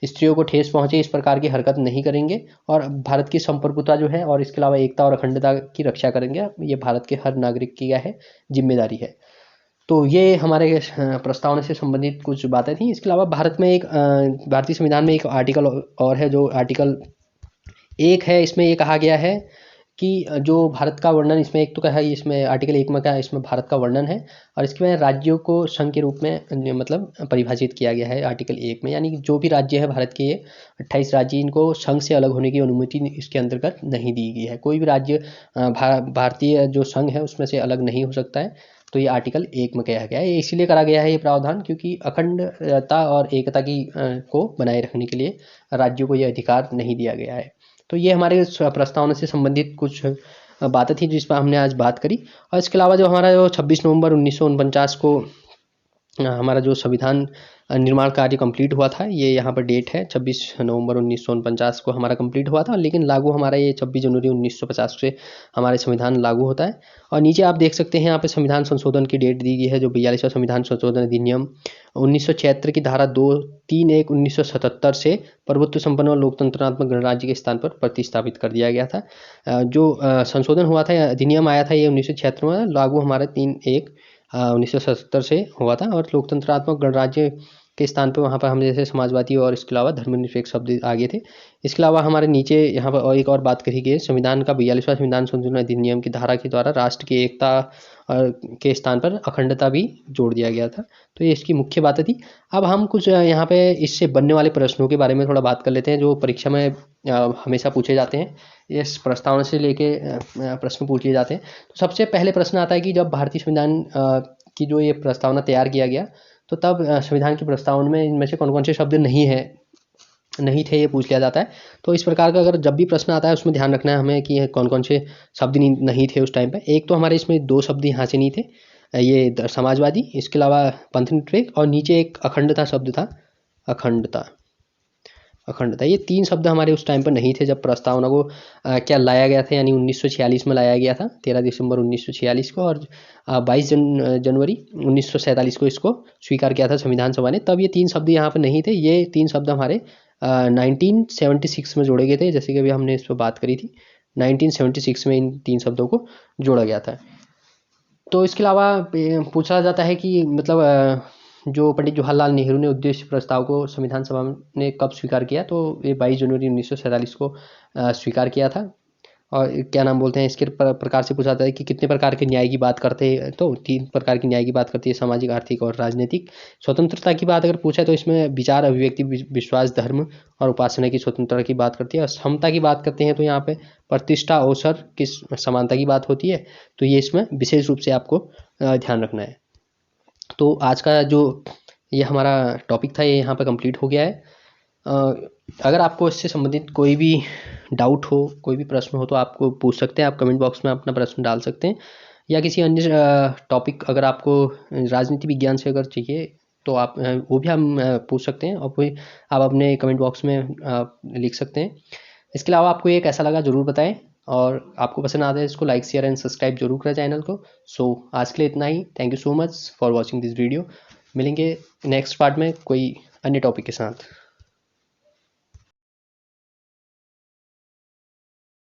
स्त्रियों को ठेस पहुंचे इस प्रकार की हरकत नहीं करेंगे और भारत की संप्रभुता जो है और इसके अलावा एकता और अखंडता की रक्षा करेंगे। ये भारत के हर नागरिक की क्या है, जिम्मेदारी है। तो ये हमारे प्रस्तावना से संबंधित कुछ बातें थी। इसके अलावा भारत में एक भारतीय संविधान में एक आर्टिकल और है, जो आर्टिकल 1 है। इसमें ये कहा गया है कि जो भारत का वर्णन, इसमें एक तो क्या है, इसमें आर्टिकल 1 में क्या है, इसमें भारत का वर्णन है और इसके में राज्यों को संघ के रूप में मतलब परिभाषित किया गया है आर्टिकल 1 में। यानी कि जो भी राज्य है भारत के, ये 28 राज्य, इनको संघ से अलग होने की अनुमति इसके अंतर्गत नहीं दी गई है। कोई भी राज्य भारतीय जो संघ है उसमें से अलग नहीं हो सकता है। तो ये आर्टिकल 1 में कहा गया है। ये इसलिए करा गया है ये प्रावधान क्योंकि अखंडता और एकता की को बनाए रखने के लिए राज्यों को ये अधिकार नहीं दिया गया है। तो ये हमारे प्रस्तावना से संबंधित कुछ बातें थी जिस पर हमने आज बात करी। और इसके अलावा जो हमारा जो 26 नवंबर 1949 को हमारा जो संविधान निर्माण कार्य कंप्लीट हुआ था, ये यहाँ पर डेट है 26 नवंबर 1949 को हमारा कंप्लीट हुआ था। लेकिन लागू हमारा ये 26 जनवरी 1950 से हमारे संविधान लागू होता है। और नीचे आप देख सकते हैं यहाँ पे संविधान संशोधन की डेट दी गई है, जो 42वां संविधान संशोधन अधिनियम 1976 की धारा 231/1977 से प्रभुत्व संपन्न और लोकतंत्रात्मक गणराज्य के स्थान पर प्रतिस्थापित कर दिया गया था। जो संशोधन हुआ था, अधिनियम आया था ये 1976 में, लागू हमारा 3/1/1977 से हुआ था। और लोकतंत्रात्मक गणराज्य के स्थान पे वहाँ पर हम जैसे समाजवादी और इसके अलावा धर्मनिरपेक्ष शब्द आगे थे। इसके अलावा हमारे नीचे यहाँ पर और एक और बात कही गई है, संविधान का 42वां संविधान संशोधन अधिनियम की धारा के द्वारा राष्ट्र की एकता के स्थान पर अखंडता भी जोड़ दिया गया था। तो ये इसकी मुख्य बातें थी। अब हम कुछ यहाँ पे इससे बनने वाले प्रश्नों के बारे में थोड़ा बात कर लेते हैं, जो परीक्षा में हमेशा पूछे जाते हैं। इस प्रस्तावना से लेके प्रश्न पूछ लिए जाते हैं। तो सबसे पहले प्रश्न आता है कि जब भारतीय संविधान की जो ये प्रस्तावना तैयार किया गया, तो तब संविधान की प्रस्तावना में इनमें से कौन कौन से शब्द नहीं थे, ये पूछ लिया जाता है। तो इस प्रकार का अगर जब भी प्रश्न आता है उसमें ध्यान रखना है हमें कि कौन कौन से शब्द नहीं थे उस टाइम पे। एक तो हमारे इसमें 2 शब्द यहाँ से नहीं थे, ये समाजवादी, इसके अलावा पंथनिरपेक्ष, और नीचे एक अखंडता शब्द था, अखंडता। ये 3 शब्द हमारे उस टाइम पर नहीं थे जब प्रस्तावना को क्या लाया गया था, यानी 1946 में लाया गया था, 13 दिसंबर 1946 को, और 22 जनवरी 1947 को इसको स्वीकार किया था संविधान सभा ने। तब ये 3 शब्द यहाँ पर नहीं थे। ये 3 शब्द हमारे 1976 में जोड़े गए थे, जैसे कि अभी हमने इस पर बात करी थी। 1976 में इन 3 शब्दों को जोड़ा गया था। तो इसके अलावा पूछा जाता है कि मतलब जो पंडित जवाहरलाल नेहरू ने उद्देश्य प्रस्ताव को संविधान सभा ने कब स्वीकार किया, तो ये 22 जनवरी 1947 को स्वीकार किया था। और क्या नाम बोलते हैं, इसके प्रकार से पूछा जाता है कि कितने प्रकार के न्याय की बात करते हैं, तो 3 प्रकार की न्याय की बात करती है, सामाजिक, आर्थिक और राजनीतिक। स्वतंत्रता की बात अगर पूछा तो इसमें विचार, अभिव्यक्ति, विश्वास, धर्म और उपासना की स्वतंत्रता की बात करती है। और समता की बात करते हैं तो यहाँ पे प्रतिष्ठा, अवसर की समानता की बात होती है। तो ये इसमें विशेष रूप से आपको ध्यान रखना है। तो आज का जो ये हमारा टॉपिक था ये यहाँ पर कंप्लीट हो गया है। अगर आपको इससे संबंधित कोई भी डाउट हो, कोई भी प्रश्न हो, तो आपको पूछ सकते हैं। आप कमेंट बॉक्स में अपना प्रश्न डाल सकते हैं, या किसी अन्य टॉपिक अगर आपको राजनीति विज्ञान से अगर चाहिए तो आप वो भी हम पूछ सकते हैं, और कोई आप अपने कमेंट बॉक्स में लिख सकते हैं। इसके अलावा आपको ये कैसा लगा ज़रूर बताएं, और आपको पसंद आता है इसको लाइक, शेयर एंड सब्सक्राइब जरूर करें चैनल को। सो आज के लिए इतना ही। Thank you so much for watching this video. मिलेंगे नेक्स्ट पार्ट में कोई अन्य टॉपिक के साथ।